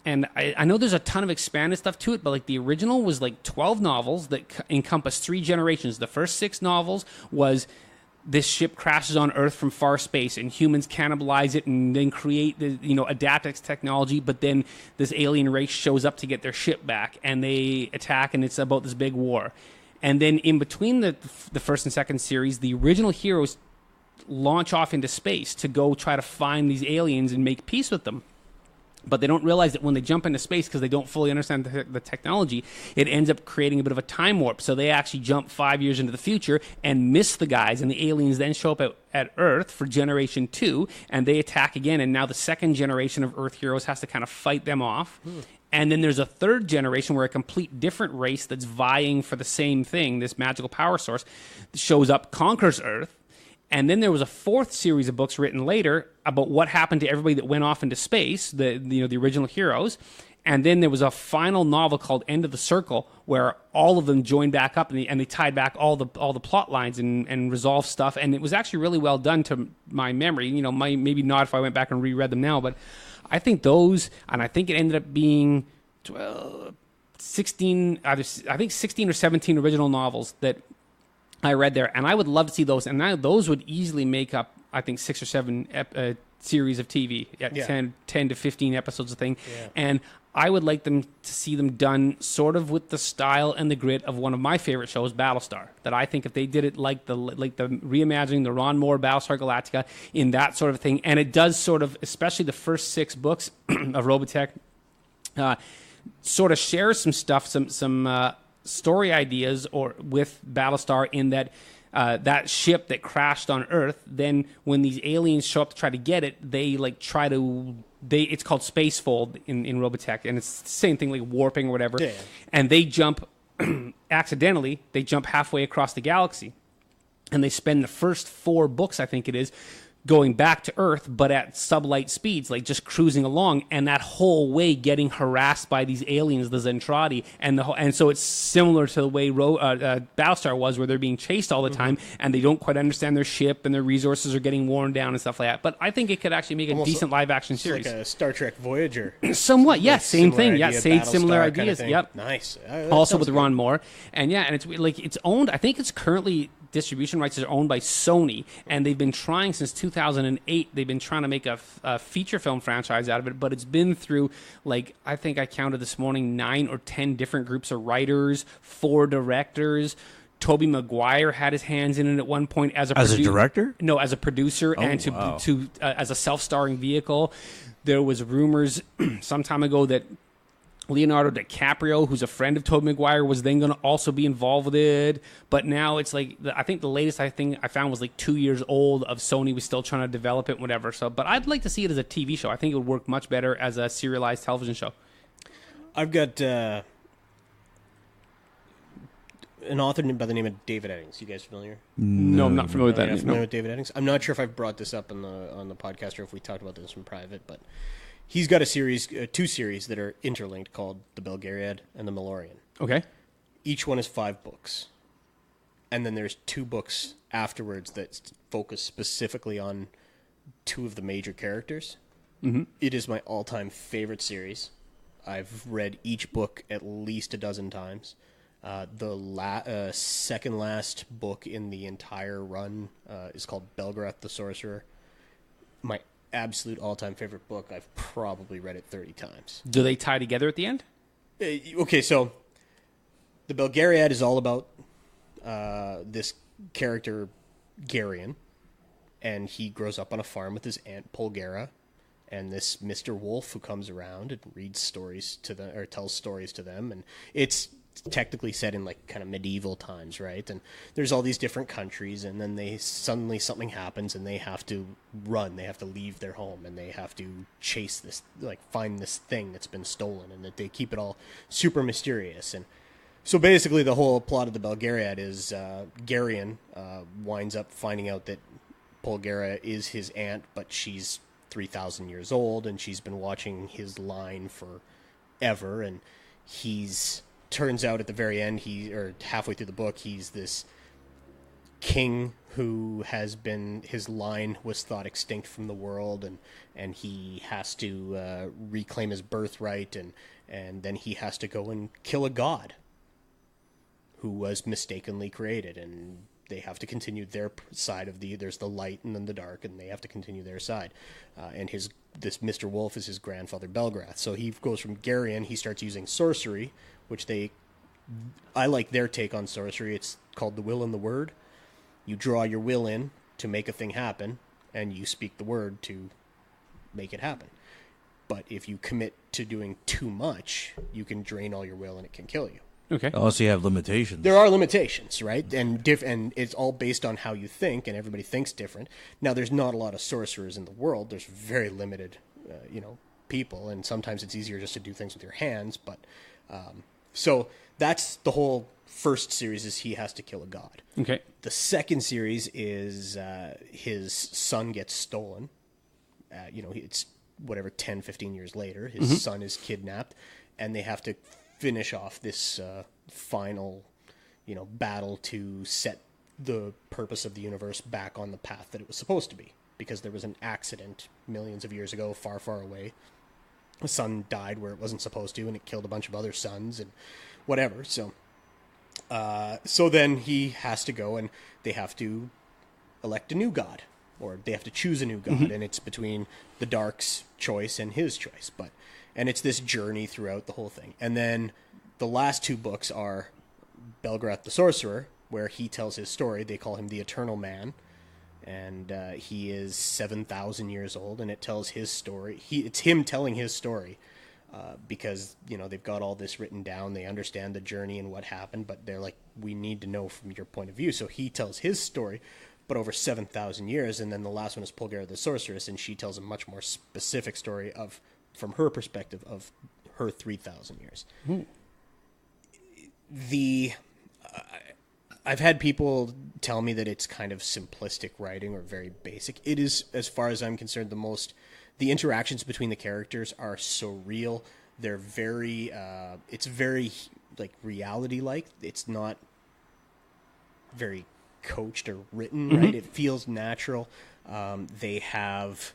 And I know there's a ton of expanded stuff to it, but like the original was like 12 novels that encompass 3 generations. The first 6 novels was this ship crashes on Earth from far space, and humans cannibalize it and then create adapt its technology. But then this alien race shows up to get their ship back, and they attack, and it's about this big war. And then in between the first and second series, the original heroes launch off into space to go try to find these aliens and make peace with them. But they don't realize that when they jump into space, because they don't fully understand the technology, it ends up creating a bit of a time warp. So they actually jump 5 years into the future and miss the guys, and the aliens then show up at Earth for Generation 2, and they attack again, and now the second generation of Earth heroes has to kind of fight them off. And then there's a third generation where a complete different race that's vying for the same thing, this magical power source, shows up, conquers Earth. And then there was a 4th series of books written later about what happened to everybody that went off into space, the original heroes. And then there was a final novel called End of the Circle, where all of them joined back up and they tied back all the plot lines and resolved stuff. And it was actually really well done to my memory. Maybe not if I went back and reread them now, but I think those, and I think it ended up being 16 or 17 original novels that I read there, and I would love to see those. And now those would easily make up, I think, 6 or 7 series of TV, 10 to 15 episodes of thing. Yeah. And I would like them to see them done sort of with the style and the grit of one of my favorite shows, Battlestar. That I think if they did it like the reimagining the Ron Moore Battlestar Galactica in that sort of thing, and it does sort of, especially the first 6 books of Robotech, sort of share some stuff, some story ideas or with Battlestar in that that ship that crashed on Earth, then when these aliens show up to try to get it, they it's called spacefold in Robotech, and it's the same thing like warping or whatever. Yeah. And they jump accidentally, they jump halfway across the galaxy, and they spend the first 4 books, I think it is, going back to Earth, but at sublight speeds, like just cruising along, and that whole way getting harassed by these aliens, the Zentradi, and so it's similar to the way Battlestar was, where they're being chased all the time, and they don't quite understand their ship, and their resources are getting worn down and stuff like that. But I think it could actually make a decent live action series, like a Star Trek Voyager. Somewhat, yes, same thing, similar ideas. Kind of yep, nice. Also with Ron Moore, and it's like it's owned. I think it's currently. Distribution rights are owned by Sony, and they've been trying since 2008. They've been trying to make a feature film franchise out of it, but it's been through, like, I think I counted this morning, 9 or 10 different groups of writers, 4 directors. Tobey Maguire had his hands in it at one point as a director? No, as a producer, and as a self-starring vehicle. There was rumors some time ago that Leonardo DiCaprio, who's a friend of Tobey Maguire, was then going to also be involved with it. But now it's like, I think the latest I found was like 2 years old of Sony was still trying to develop it, whatever. So, but I'd like to see it as a TV show. I think it would work much better as a serialized television show. I've got an author by the name of David Eddings. You guys familiar? No, I'm not familiar with that. Familiar with David Eddings? I'm not sure if I've brought this up on the podcast or if we talked about this in private, but he's got a series, 2 series that are interlinked called The Belgariad and The Malorian. Okay. Each one is 5 books. And then there's 2 books afterwards that focus specifically on 2 of the major characters. Mm-hmm. It is my all-time favorite series. I've read each book at least a dozen times. The second last book in the entire run is called Belgarath the Sorcerer. My absolute all-time favorite book. I've probably read it 30 times. Do they tie together at the end? Okay, so the Belgariad is all about this character, Garion, and he grows up on a farm with his aunt Polgara, and this Mr. Wolf who comes around and reads stories to them, or tells stories to them, and it's technically set in like kind of medieval times, right? And there's all these different countries, and then suddenly something happens and they have to run, they have to leave their home, and they have to chase this, like find this thing that's been stolen, and that they keep it all super mysterious. And so basically the whole plot of the Belgariad is Garion winds up finding out that Polgara is his aunt, but she's 3,000 years old, and she's been watching his line forever, and turns out at the very end, or halfway through the book, he's this king who his line was thought extinct from the world, and he has to reclaim his birthright, and then he has to go and kill a god who was mistakenly created, and they have to continue their side of there's the light and then the dark, and they have to continue their side. And this Mr. Wolf is his grandfather Belgrath. So he goes from Garion, he starts using sorcery, which I like their take on sorcery. It's called the will and the word. You draw your will in to make a thing happen, and you speak the word to make it happen. But if you commit to doing too much, you can drain all your will and it can kill you. Okay. Also, you have limitations. There are limitations, right? And it's all based on how you think, and everybody thinks different. Now, there's not a lot of sorcerers in the world. There's very limited, people, and sometimes it's easier just to do things with your hands. But so that's the whole first series, is he has to kill a god. Okay. The second series is his son gets stolen. It's whatever, 10, 15 years later. His son is kidnapped, and they have to finish off this final, battle to set the purpose of the universe back on the path that it was supposed to be. Because there was an accident millions of years ago, far, far away. A son died where it wasn't supposed to, and it killed a bunch of other sons and whatever. So then he has to go, and they have to elect a new god, or they have to choose a new god, and it's between the Dark's choice and his choice. And it's this journey throughout the whole thing. And then the last two books are Belgrath the Sorcerer, where he tells his story. They call him the Eternal Man. And he is 7,000 years old, and it tells his story. It's him telling his story because, they've got all this written down. They understand the journey and what happened, but they're like, we need to know from your point of view. So he tells his story, but over 7,000 years. And then the last one is Polgara the Sorceress, and she tells a much more specific story from her perspective of her 3,000 years. I've had people tell me that it's kind of simplistic writing or very basic. It is, as far as I'm concerned, the interactions between the characters are so real. They're very, it's very like reality-like. It's not very coached or written, right? It feels natural. They have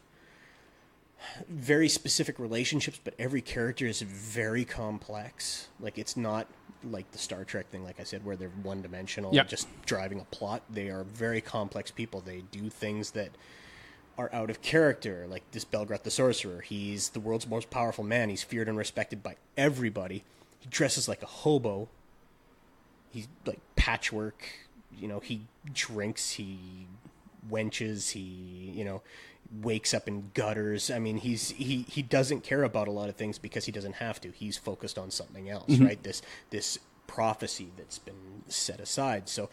very specific relationships, but every character is very complex. Like, it's not like the Star Trek thing, like I said, where they're one-dimensional, just driving a plot. They are very complex people. They do things that are out of character, like this Belgrath the Sorcerer. He's the world's most powerful man. He's feared and respected by everybody. He dresses like a hobo. He's like patchwork. He drinks, he wenches, he, wakes up in gutters. I mean, he doesn't care about a lot of things because he doesn't have to. He's focused on something else, right? This prophecy that's been set aside. So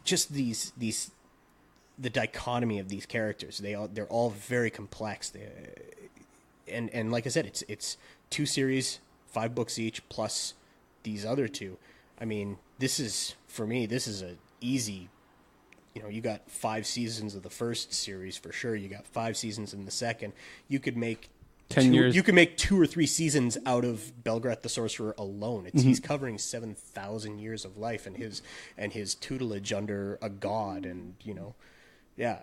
just the dichotomy of these characters, they're all very complex. And like I said, it's 2 series, 5 books each, plus these other 2. I mean, for me, this is a easy. You got 5 seasons of the first series for sure. You got 5 seasons in the second. You could make 10 years. You could make 2 or 3 seasons out of Belgrath the Sorcerer alone. He's covering 7,000 years of life and his tutelage under a god, and yeah.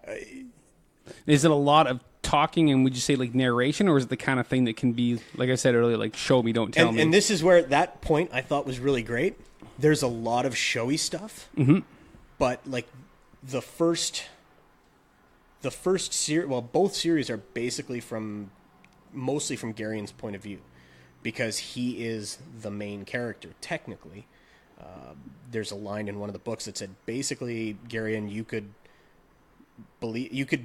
Is it a lot of talking, and would you say like narration, or is it the kind of thing that can be, like I said earlier, like show me, don't tell me? And this is where that point I thought was really great. There's a lot of showy stuff, but like the first series, well, both series are basically mostly from Garion's point of view, because he is the main character technically. There's a line in one of the books that said basically, Garion, you could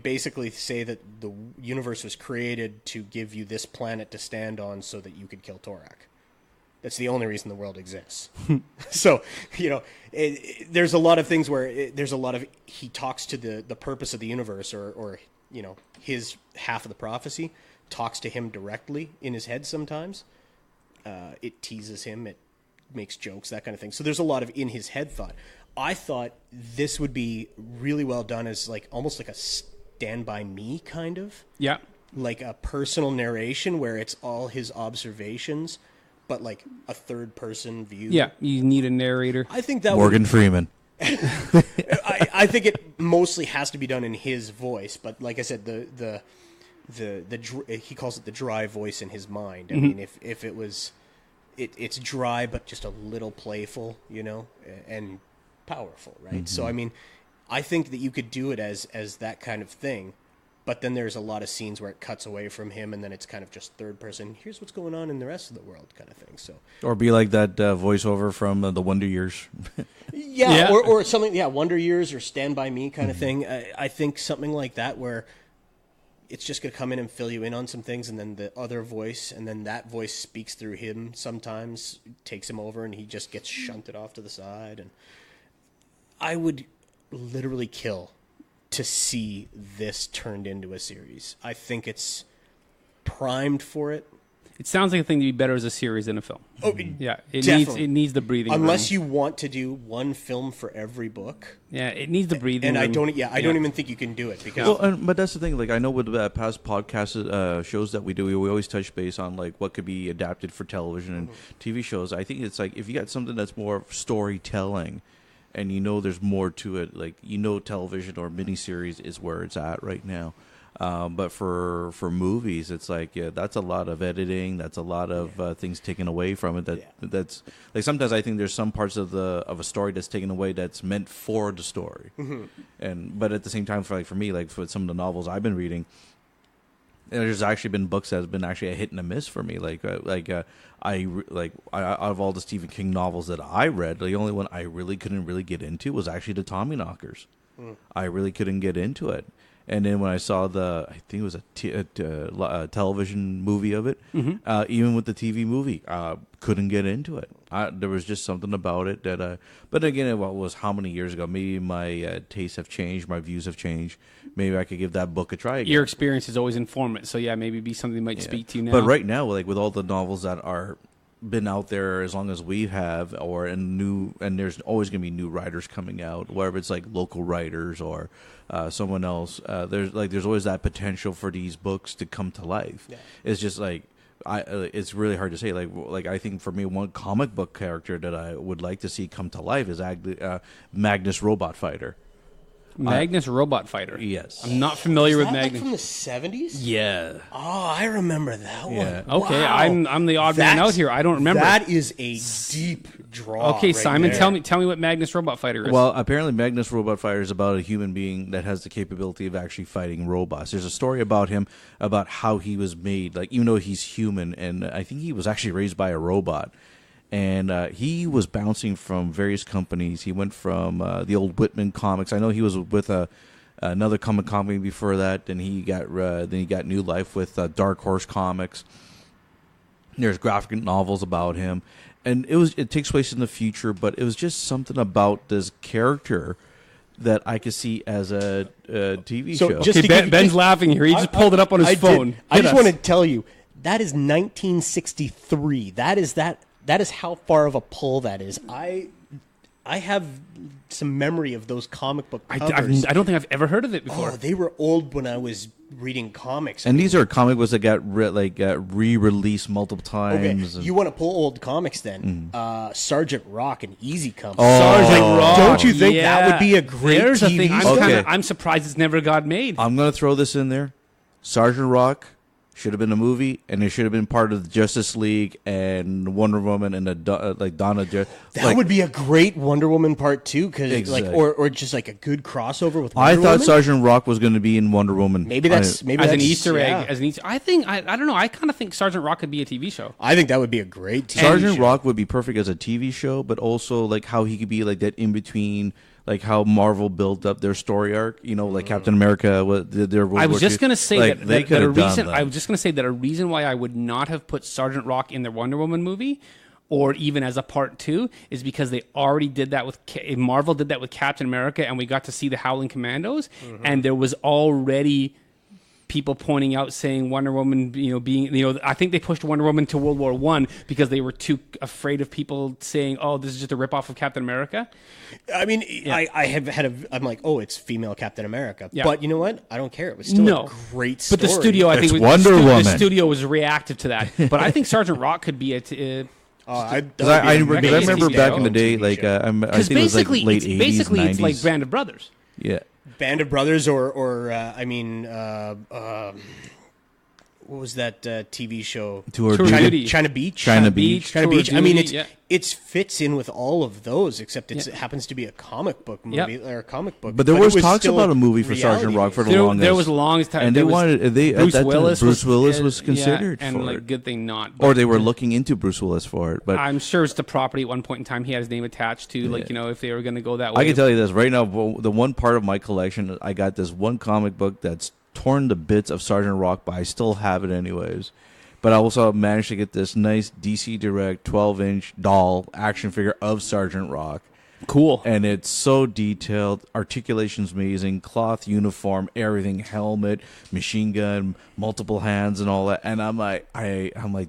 basically say that the universe was created to give you this planet to stand on so that you could kill Torak. That's the only reason the world exists. So, there's a lot of things where he talks to the purpose of the universe or his half of the prophecy talks to him directly in his head sometimes. It teases him. It makes jokes, that kind of thing. So there's a lot of in his head thought. I thought this would be really well done as almost like a Stand By Me kind of. Yeah. Like a personal narration where it's all his observations, but like a third person view. Yeah, you need a narrator. I think that Morgan Freeman. I think it mostly has to be done in his voice, but like I said, he calls it the dry voice in his mind. I mean, if it was, it's dry but just a little playful, and powerful, right? So I mean, I think that you could do it as that kind of thing, but then there's a lot of scenes where it cuts away from him, and then it's kind of just third person. Here's what's going on in the rest of the world, kind of thing. So, or be like that voiceover from the Wonder Years. Yeah. Or something. Yeah, Wonder Years or Stand By Me kind of thing. I think something like that where it's just going to come in and fill you in on some things, and then the other voice, and then that voice speaks through him sometimes, takes him over, and he just gets shunted off to the side. And I would literally kill to see this turned into a series. I think it's primed for it. It sounds like a thing to be better as a series than a film. Oh, yeah, it definitely. needs the breathing Unless room. you want to do one film for every book. Yeah, it needs the breathing and room. I don't even think you can do it because. Well, but that's the thing. Like I know with past podcast shows that we do, we always touch base on like what could be adapted for television and TV shows. I think it's like if you got something that's more storytelling, and there's more to it. Like television or miniseries is where it's at right now. But for movies, it's like that's a lot of editing. That's a lot of things taken away from it. That's like sometimes I think there's some parts of a story that's taken away that's meant for the story. But at the same time, for me, like for some of the novels I've been reading, there's actually been books that have been actually a hit and a miss for me. Out of all the Stephen King novels that I read, the only one I really couldn't really get into was actually the Tommyknockers. I really couldn't get into it. And then when I saw I think it was a television movie of it, even with the TV movie, couldn't get into it. There was just something about it that. But again, it was how many years ago? Maybe my tastes have changed, my views have changed. Maybe I could give that book a try again. Your experience is always informative, so maybe be something that might speak to you now. But right now, like with all the novels that are been out there as long as we have, and there's always going to be new writers coming out, whether it's like local writers or someone else. There's always that potential for these books to come to life. Yeah. It's just like it's really hard to say. Like I think for me, one comic book character that I would like to see come to life is Magnus Robot Fighter. Magnus Robot Fighter. Yes. I'm not familiar with Magnus. From the 70s? Yeah. Oh, I remember that one. Okay, wow. I'm the odd man out here. I don't remember. That is a deep draw. Okay, right Simon, there. tell me what Magnus Robot Fighter is. Well, apparently Magnus Robot Fighter is about a human being that has the capability of actually fighting robots. There's a story about him, about how he was made, like even though he's human, and I think he was actually raised by a robot. And he was bouncing from various companies. He went from the old Whitman Comics. I know he was with another comic company before that. Then he got new life with Dark Horse Comics. There's graphic novels about him, and it takes place in the future. But it was just something about this character that I could see as a TV show. Ben's laughing here. He just pulled it up on his phone. I just want to tell you that is 1963. That is how far of a pull that is. I have some memory of those comic book covers. I don't think I've ever heard of it before. Oh, they were old when I was reading comics. And these are comic books that got re-released multiple times. Okay. You want to pull old comics then? Sargent Rock and Easy Come. Oh, Sargent Rock. Don't you think that would be a great TV show? I'm surprised it's never got made. I'm going to throw this in there. Sargent Rock should have been a movie, and it should have been part of the Justice League and Wonder Woman and Donna. That would be a great Wonder Woman Part 2, because exactly. or just like a good crossover with Wonder Woman. I thought Sargent Rock was going to be in Wonder Woman. Maybe that's an Easter egg. As an Easter, I don't know. I kind of think Sargent Rock could be a TV show. I think that would be a great TV Sargent show. Rock would be perfect as a TV show, but also like how he could be like that in between, like how Marvel built up their story arc. You know, like Captain America. I was just going to say like, that a reason. I was just going to say that a reason why I would not have put Sargent Rock in the Wonder Woman movie, or even as a part 2, is because they already did that with Marvel did that with Captain America, and we got to see the Howling Commandos, and there was already people pointing out, saying Wonder Woman, I think they pushed Wonder Woman to World War I because they were too afraid of people saying, "Oh, this is just a ripoff of Captain America." I mean, I have had I'm like, oh, it's female Captain America, but you know what? I don't care. It was still a great story. But the studio, I think, the studio was reactive to that. But I think Sergeant Rock could be I remember back in the day, like I think it was like late 80s, basically 90s. It's like Band of Brothers. Yeah. Band of Brothers, or what was that TV show? China Beach. China Beach. I mean, it fits in with all of those, except it happens to be a comic book movie or a comic book. But there was talks about a movie for Sergeant Rock for the longest. There was a longest time, and Bruce Willis was considered and for like it. Good thing not. Or they were looking into Bruce Willis for it. But I'm sure it's the property at one point in time he had his name attached to, if they were going to go that way. I can tell you this right now. The one part of my collection, I got this one comic book that's torn to bits of Sergeant Rock, but I still have it anyways. But I also managed to get this nice DC Direct 12-inch doll action figure of Sergeant Rock. Cool. And it's so detailed. Articulation's amazing. Cloth uniform, everything, helmet, machine gun, multiple hands and all that. And I'm like,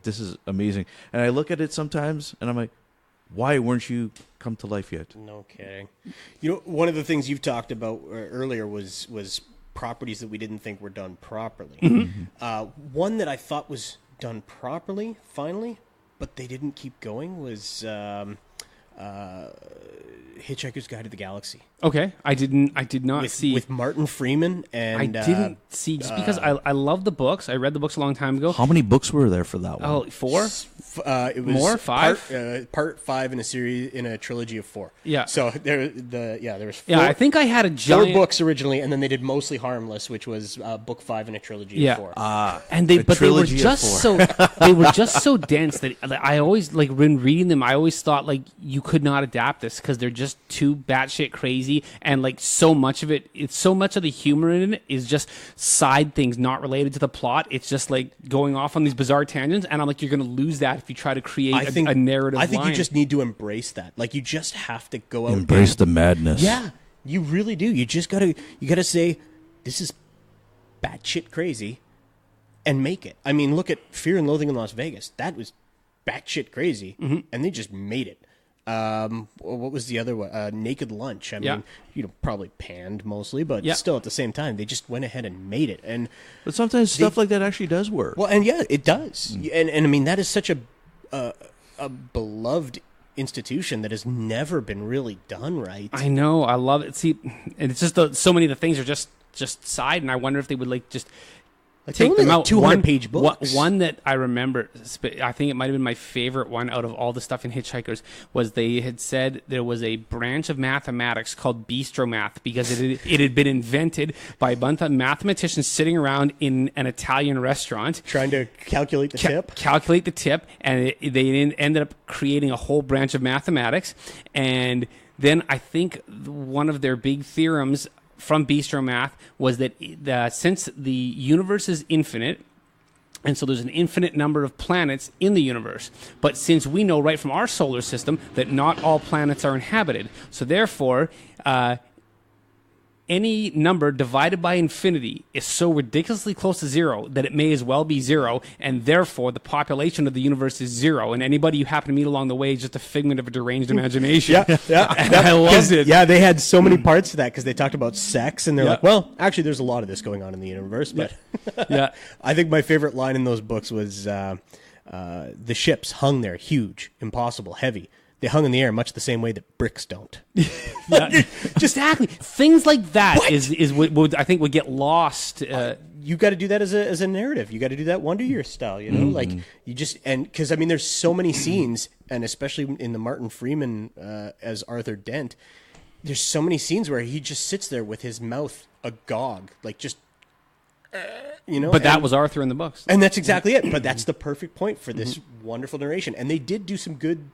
this is amazing. And I look at it sometimes and I'm like, why weren't you come to life yet? No kidding. One of the things you've talked about earlier was properties that we didn't think were done properly. One that I thought was done properly, finally, but they didn't keep going, was Hitchhiker's Guide to the Galaxy. Okay, I did not see with Martin Freeman, and I didn't see just because I love the books. I read the books a long time ago. How many books were there for that one? Oh, 4. It was more 5. Part 5 in a trilogy of 4. Yeah. So there was 4. Yeah, I think I had a giant 4 books originally, and then they did Mostly Harmless, which was book 5 in a trilogy of 4. And they were just so dense that I always, like, when reading them, I always thought, like, you could not adapt this because they're just too batshit crazy, and like so much of the humor in it is just side things not related to the plot. It's just like going off on these bizarre tangents, and I'm like, you're going to lose that if you try to create a narrative. I think you just need to embrace that. Like, you just have to go out embrace the madness. Yeah, you really do. You just gotta say, this is batshit crazy, and make it. I mean, look at Fear and Loathing in Las Vegas. That was batshit crazy, and they just made it. What was the other one? Naked Lunch. I mean, probably panned mostly, but still at the same time, they just went ahead and made it. But sometimes stuff like that actually does work. Well, and it does. And I mean, that is such a beloved institution that has never been really done right. I know. I love it. See, and it's just so many of the things are just side, and I wonder if they would just take them out. 200-page books. One that I remember, I think it might have been my favorite one out of all the stuff in Hitchhikers, was they had said there was a branch of mathematics called bistromath because it had been invented by a bunch of mathematicians sitting around in an Italian restaurant trying to calculate the tip. Calculate the tip, and they ended up creating a whole branch of mathematics. And then I think one of their big theorems from Bistromath was that since the universe is infinite, and so there's an infinite number of planets in the universe, but since we know right from our solar system that not all planets are inhabited, so therefore any number divided by infinity is so ridiculously close to 0 that it may as well be 0, and therefore the population of the universe is 0, and anybody you happen to meet along the way is just a figment of a deranged imagination. I loved it. Yeah, they had so many parts to that because they talked about sex, and they're like, well, actually, there's a lot of this going on in the universe, but I think my favorite line in those books was the ships hung there, huge, impossible, heavy. They hung in the air much the same way that bricks don't. Exactly. Things like that is what I think would get lost. You got to do that as a narrative. You got to do that Wonder Years style, like you just, and because I mean, there's so many scenes, and especially in the Martin Freeman as Arthur Dent, there's so many scenes where he just sits there with his mouth agog, like just. But that was Arthur in the books, and that's exactly it. But that's the perfect point for this wonderful narration, and they did do some good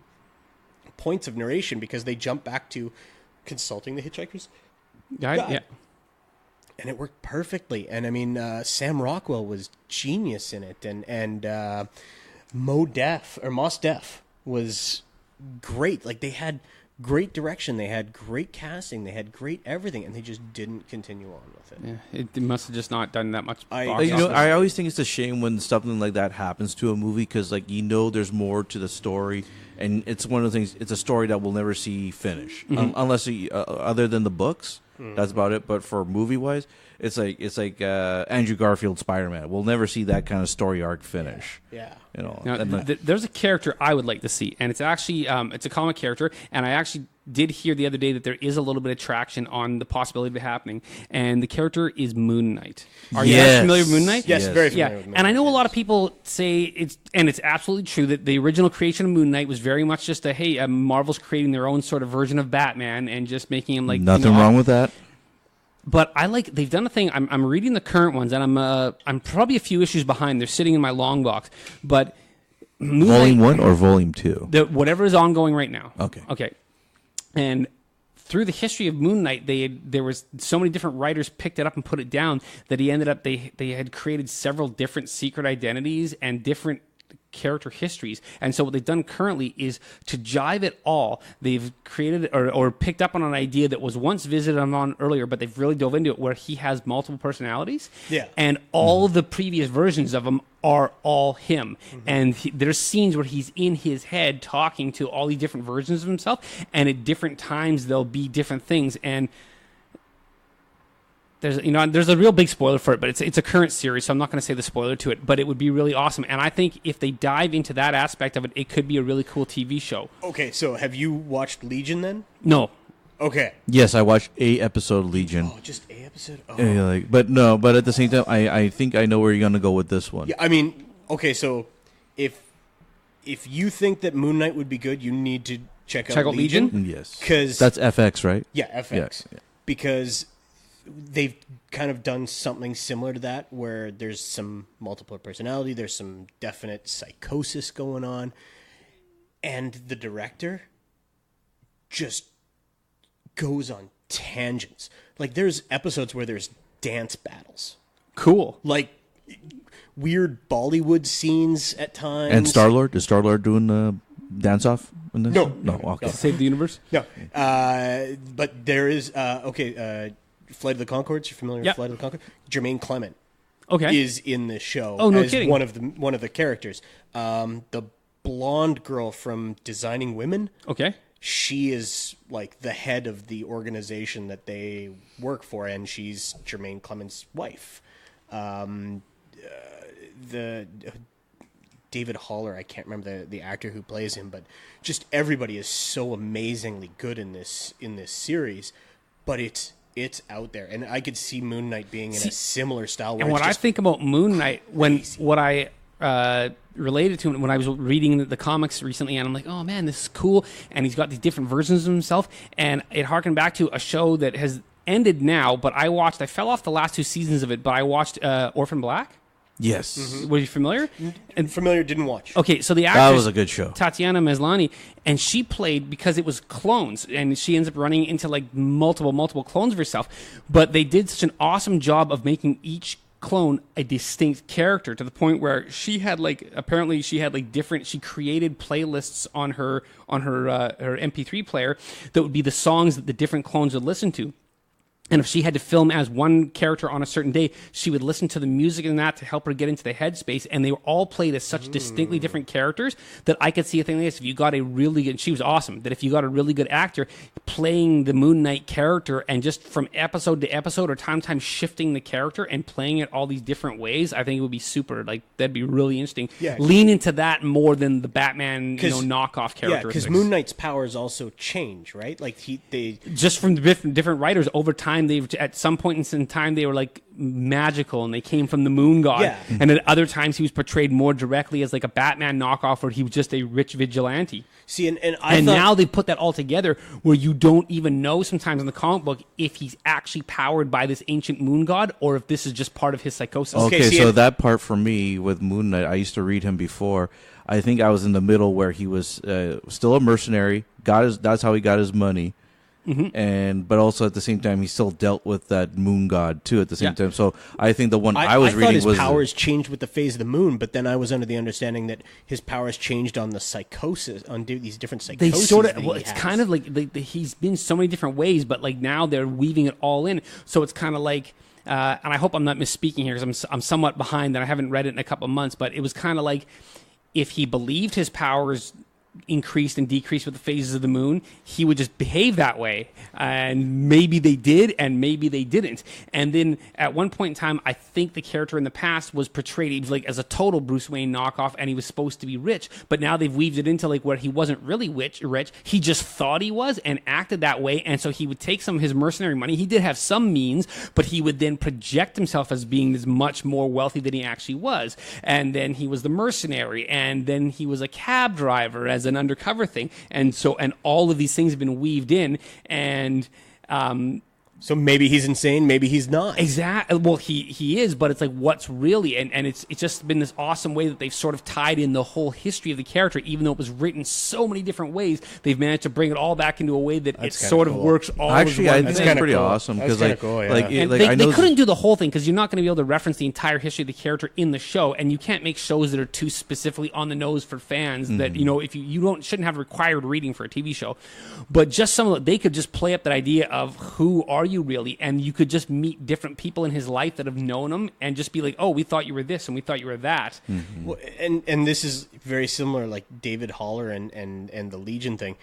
points of narration because they jump back to consulting the Hitchhiker's Guide. Yeah. And it worked perfectly. And I mean, Sam Rockwell was genius in it, and Mos Def was great. Like, they had great direction, they had great casting, they had great everything, and they just didn't continue on with it. Yeah, it must have just not done that much. I always think it's a shame when something like that happens to a movie, because there's more to the story, and it's one of the things. It's a story that we'll never see finish, unless other than the books. That's about it. But for movie wise, it's like Andrew Garfield's Spider-Man. We'll never see that kind of story arc finish. Yeah. Now, there's a character I would like to see, and it's actually it's a comic character, and I actually did hear the other day that there is a little bit of traction on the possibility of it happening, and the character is Moon Knight. Are you guys familiar with Moon Knight? Yes, very familiar with Moon Knight. And I know a lot of people say it's absolutely true that the original creation of Moon Knight was very much just Marvel's creating their own sort of version of Batman and just making him like nothing wrong with that. But they've done a thing. I'm reading the current ones, and I'm probably a few issues behind. They're sitting in my long box. But Volume 1 or Volume 2? Whatever is ongoing right now. Okay. And through the history of Moon Knight, there was so many different writers picked it up and put it down that he ended up they had created several different secret identities and different character histories. And so what they've done currently is to jive it all. They've created or picked up on an idea that was once visited on earlier, but they've really dove into it, where he has multiple personalities. Yeah. And all of the previous versions of him are all him. And there's scenes where he's in his head talking to all these different versions of himself, and at different times there'll be different things. And there's a real big spoiler for it, but it's a current series, so I'm not going to say the spoiler to it, but it would be really awesome. And I think if they dive into that aspect of it, it could be a really cool TV show. Okay, so have you watched Legion then? No. Okay. Yes, I watched a episode of Legion. Oh, just a episode? Oh. Yeah, but at the same time, I think I know where you're going to go with this one. Yeah, I mean, okay, so if you think that Moon Knight would be good, you need to check out Legion. Yes. Because that's FX, right? Yeah, FX. Yeah. Because they've kind of done something similar to that, where there's some multiple personality, there's some definite psychosis going on, and the director just goes on tangents. Like, there's episodes where there's dance battles. Cool. Like, weird Bollywood scenes at times. And Star-Lord? Is Star-Lord doing the dance-off in this? No. Okay. Save the universe? No. But there is, Flight of the Conchords. You're familiar with Flight of the Conchords? Jermaine Clement is in this show as kidding. one of the characters. The blonde girl from Designing Women. Okay. She is like the head of the organization that they work for, and she's Jermaine Clement's wife. The David Haller, I can't remember the actor who plays him, but just everybody is so amazingly good in this series. But it's out there, and I could see Moon Knight being in a similar style. And what I think about Moon Knight, what I related to when I was reading the comics recently, and I'm like, oh man, this is cool, and he's got these different versions of himself, and it harkened back to a show that has ended now, but I fell off the last 2 seasons of it, but I watched Orphan Black. Yes. Mm-hmm. Were you familiar? Familiar, didn't watch. Okay, so the actress, that was a good show. Tatiana Maslany, and she played, because it was clones, and she ends up running into like multiple clones of herself. But they did such an awesome job of making each clone a distinct character, to the point where she had different. She created playlists on her MP3 player that would be the songs that the different clones would listen to. And if she had to film as one character on a certain day, she would listen to the music and that to help her get into the headspace. And they were all played as such distinctly different characters that I could see a thing like this. If you got a really good, she was awesome, that if you got a really good actor playing the Moon Knight character, and just from episode to episode or time shifting the character and playing it all these different ways, I think it would be super. Like, that'd be really interesting. Yeah, lean into that more than the Batman knockoff character. Yeah, because Moon Knight's powers also change, right? Like they just from different writers over time. They've at some point in time they were like magical, and they came from the Moon God. Yeah. And at other times he was portrayed more directly as like a Batman knockoff, where he was just a rich vigilante. See, and now they put that all together, where you don't even know sometimes in the comic book if he's actually powered by this ancient Moon God, or if this is just part of his psychosis. Okay, so that part for me with Moon Knight, I used to read him before. I think I was in the middle where he was still a mercenary. That's how he got his money. but also at the same time he still dealt with that moon god too at the same time. So I think the one I was reading his was powers changed with the phase of the moon, but then I was under the understanding that his powers changed on the psychosis, on these different psychoses. They sort of it's kind of like he's been so many different ways, but like now they're weaving it all in. So it's kind of like. And I hope I'm not misspeaking here because I'm somewhat behind and I haven't read it in a couple of months, but it was kind of like if he believed his powers increased and decreased with the phases of the moon, he would just behave that way. And maybe they did, and maybe they didn't. And then at one point in time, I think the character in the past was portrayed like as a total Bruce Wayne knockoff, and he was supposed to be rich. But now they've weaved it into like where he wasn't really rich. He just thought he was and acted that way. And so he would take some of his mercenary money. He did have some means, but he would then project himself as being this much more wealthy than he actually was. And then he was the mercenary, and then he was a cab driver as an undercover thing, and all of these things have been weaved in, and so maybe he's insane, maybe he's not. Exactly. Well, he is, but it's like what's really, and it's just been this awesome way that they've sort of tied in the whole history of the character, even though it was written so many different ways. They've managed to bring it all back into a way that it sort of works all. Actually, I think that's pretty awesome because they couldn't do the whole thing because you're not going to be able to reference the entire history of the character in the show, and you can't make shows that are too specifically on the nose for fans. That if you shouldn't have required reading for a TV show, but just they could just play up that idea of who are you really, and you could just meet different people in his life that have known him and just be like, oh, we thought you were this and we thought you were that. Well, and this is very similar, like David Haller and the Legion thing.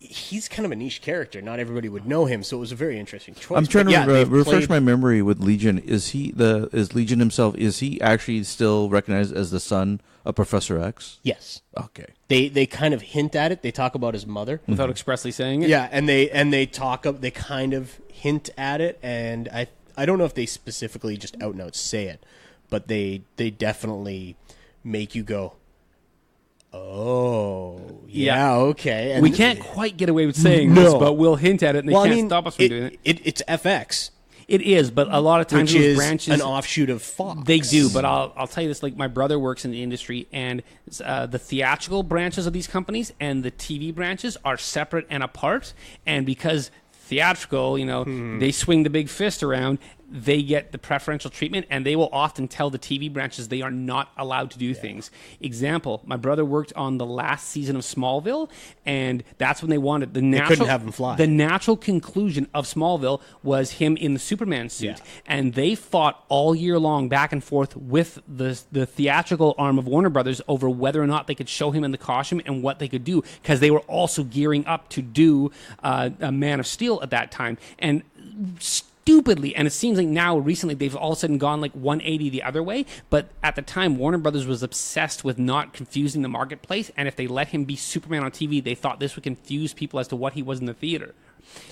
He's kind of a niche character. Not everybody would know him, so it was a very interesting choice. I'm trying to refresh my memory with Legion. Is Legion himself? Is he actually still recognized as the son of Professor X? Yes. Okay. They kind of hint at it. They talk about his mother without expressly saying it. Yeah, and they kind of hint at it, and I don't know if they specifically just out and out say it, but they definitely make you go, oh, yeah, okay. And we can't quite get away with saying this, but we'll hint at it, and they can't stop us from doing it. It's FX. It is, but a lot of times which those is branches, an offshoot of Fox. They do, but I'll tell you this: like my brother works in the industry, and the theatrical branches of these companies and the TV branches are separate and apart. And because theatrical, they swing the big fist around, they get the preferential treatment, and they will often tell the TV branches they are not allowed to do things. Example, my brother worked on the last season of Smallville, and that's when they wanted they couldn't have him fly. The natural conclusion of Smallville was him in the Superman suit, and they fought all year long back and forth with the theatrical arm of Warner Brothers over whether or not they could show him in the costume and what they could do, because they were also gearing up to do a Man of Steel at that time. And stupidly, and it seems like now recently they've all of a sudden gone like 180 the other way, but at the time Warner Brothers was obsessed with not confusing the marketplace, and if they let him be Superman on TV, they thought this would confuse people as to what he was in the theater.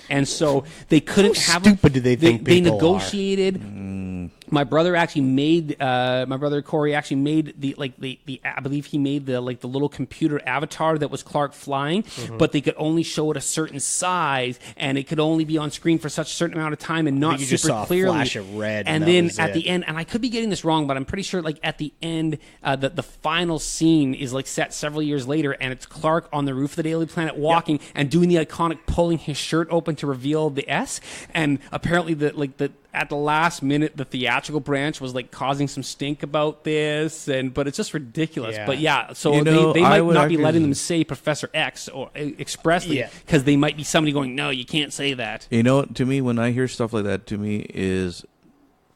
And so they couldn't have stupid do they think they people negotiated are? My brother actually made my brother Corey actually made the I believe he made the little computer avatar that was Clark flying, but they could only show it a certain size, and it could only be on screen for such a certain amount of time and not you super just saw clearly. A flash of red, and then at the end, and I could be getting this wrong, but I'm pretty sure like at the end the final scene is like set several years later, and it's Clark on the roof of the Daily Planet walking and doing the iconic pulling his shirt open to reveal the S, and apparently at the last minute, the theatrical branch was like causing some stink about this, but it's just ridiculous. Yeah. But yeah, so they might not be letting them say Professor X or expressly, because they might be somebody going, no, you can't say that. To me, when I hear stuff like that, to me is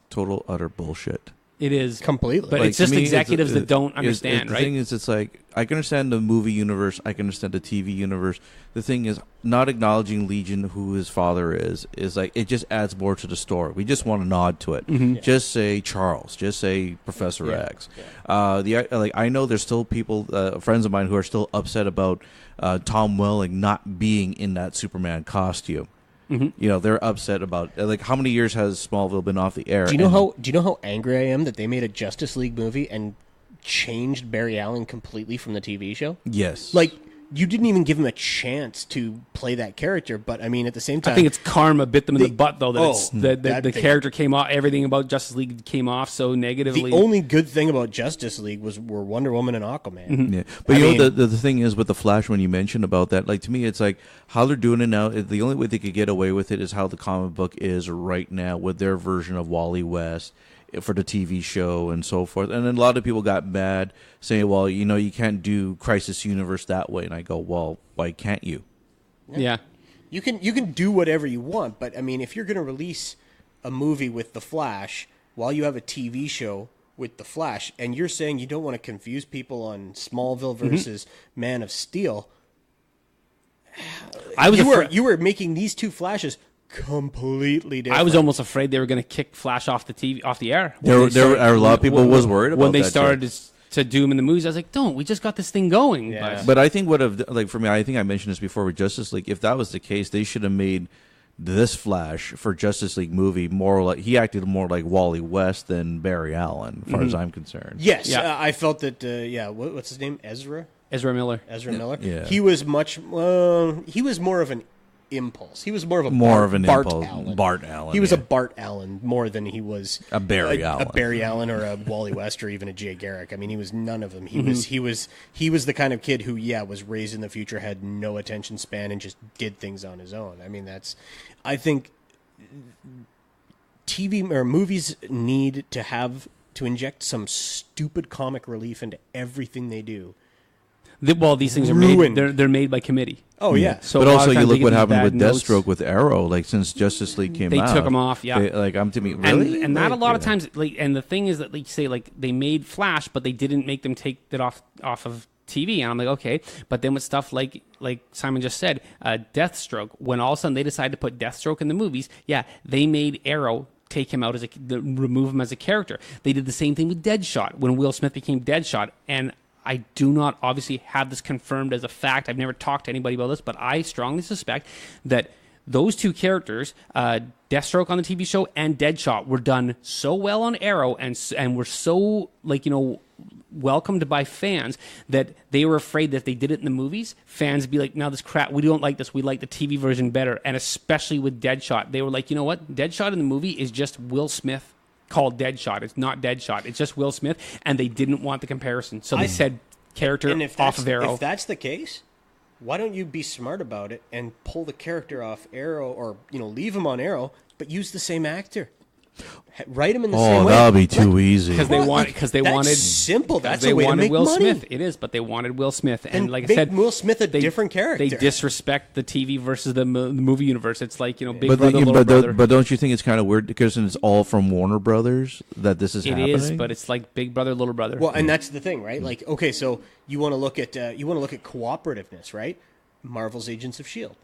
total utter bullshit. It is completely, but it's just executives that don't understand. Right? The thing is, it's like I can understand the movie universe, I can understand the TV universe. The thing is, not acknowledging Legion, who his father is like it just adds more to the story. We just want to nod to it. Just say Charles, just say Professor X. I know there's still people, friends of mine, who are still upset about Tom Welling not being in that Superman costume. They're upset about how many years has Smallville been off the air? Do you know how angry I am that they made a Justice League movie and changed Barry Allen completely from the TV show? Yes. Like you didn't even give him a chance to play that character. But I mean, at the same time, I think it's karma bit them in the butt, though. That the character came off. Everything about Justice League came off so negatively. The only good thing about Justice League were Wonder Woman and Aquaman. Mm-hmm. Yeah, but the thing is with the Flash, when you mentioned about that, like to me, it's like how they're doing it now. The only way they could get away with it is how the comic book is right now with their version of Wally West for the TV show and so forth. And then a lot of people got mad saying, well, you can't do Crisis Universe that way. And I go, well, why can't you? Yeah. You can do whatever you want, but I mean, if you're going to release a movie with The Flash while you have a TV show with The Flash, and you're saying you don't want to confuse people on Smallville versus Man of Steel, you were making these two Flashes completely different. I was almost afraid they were going to kick Flash off the air. There are a lot of people was worried about when they that started to do him in the movies. I was like, we just got this thing going. Yeah. But I think for me, I think I mentioned this before with Justice League. If that was the case, they should have made this Flash for Justice League movie more like he acted more like Wally West than Barry Allen, as far as I'm concerned. Yes, I felt that. What's his name? Ezra Miller. Yeah. He was he was more of an impulse. He was more of a Bart Allen. Bart Allen. He was a Bart Allen more than he was a Barry Allen. A Barry Allen or a Wally West or even a Jay Garrick. I mean, he was none of them. He was the kind of kid who was raised in the future, had no attention span, and just did things on his own. I mean, I think TV or movies need to inject some stupid comic relief into everything they do. These things are made. They're made by committee. Oh yeah. So, but also you look what happened with Deathstroke with Arrow. Like since Justice League came out, they took him off. Yeah. I'm to me really, and that a lot of times. And the thing is that you say they made Flash, but they didn't make them take it off of TV. And I'm like, okay. But then with stuff like Simon just said, Deathstroke. When all of a sudden they decided to put Deathstroke in the movies, they made Arrow take him out remove him as a character. They did the same thing with Deadshot when Will Smith became Deadshot. And I do not obviously have this confirmed as a fact. I've never talked to anybody about this, but I strongly suspect that those two characters, Deathstroke on the TV show and Deadshot, were done so well on Arrow and were so welcomed by fans that they were afraid that if they did it in the movies, fans would be like, "No, this crap. We don't like this. We like the TV version better." And especially with Deadshot, they were like, "You know what? Deadshot in the movie is just Will Smith." Called Deadshot. It's not Deadshot. It's just Will Smith, and they didn't want the comparison, so they said character off of Arrow. If that's the case, why don't you be smart about it and pull the character off Arrow, or leave him on Arrow, but use the same actor? Write him in the same way. Oh, that'll be too easy. Because they wanted simple. That's they a way wanted to make Will money. Smith. It is, but they wanted Will Smith, and like I said, Will Smith a different character. They disrespect the TV versus the movie universe. It's like Big Brother, Little Brother. But don't you think it's kind of weird because it's all from Warner Brothers that this is happening? It is, but it's like Big Brother, Little Brother. Well, and that's the thing, right? Like, okay, so you want to look at cooperativeness, right? Marvel's Agents of S.H.I.E.L.D.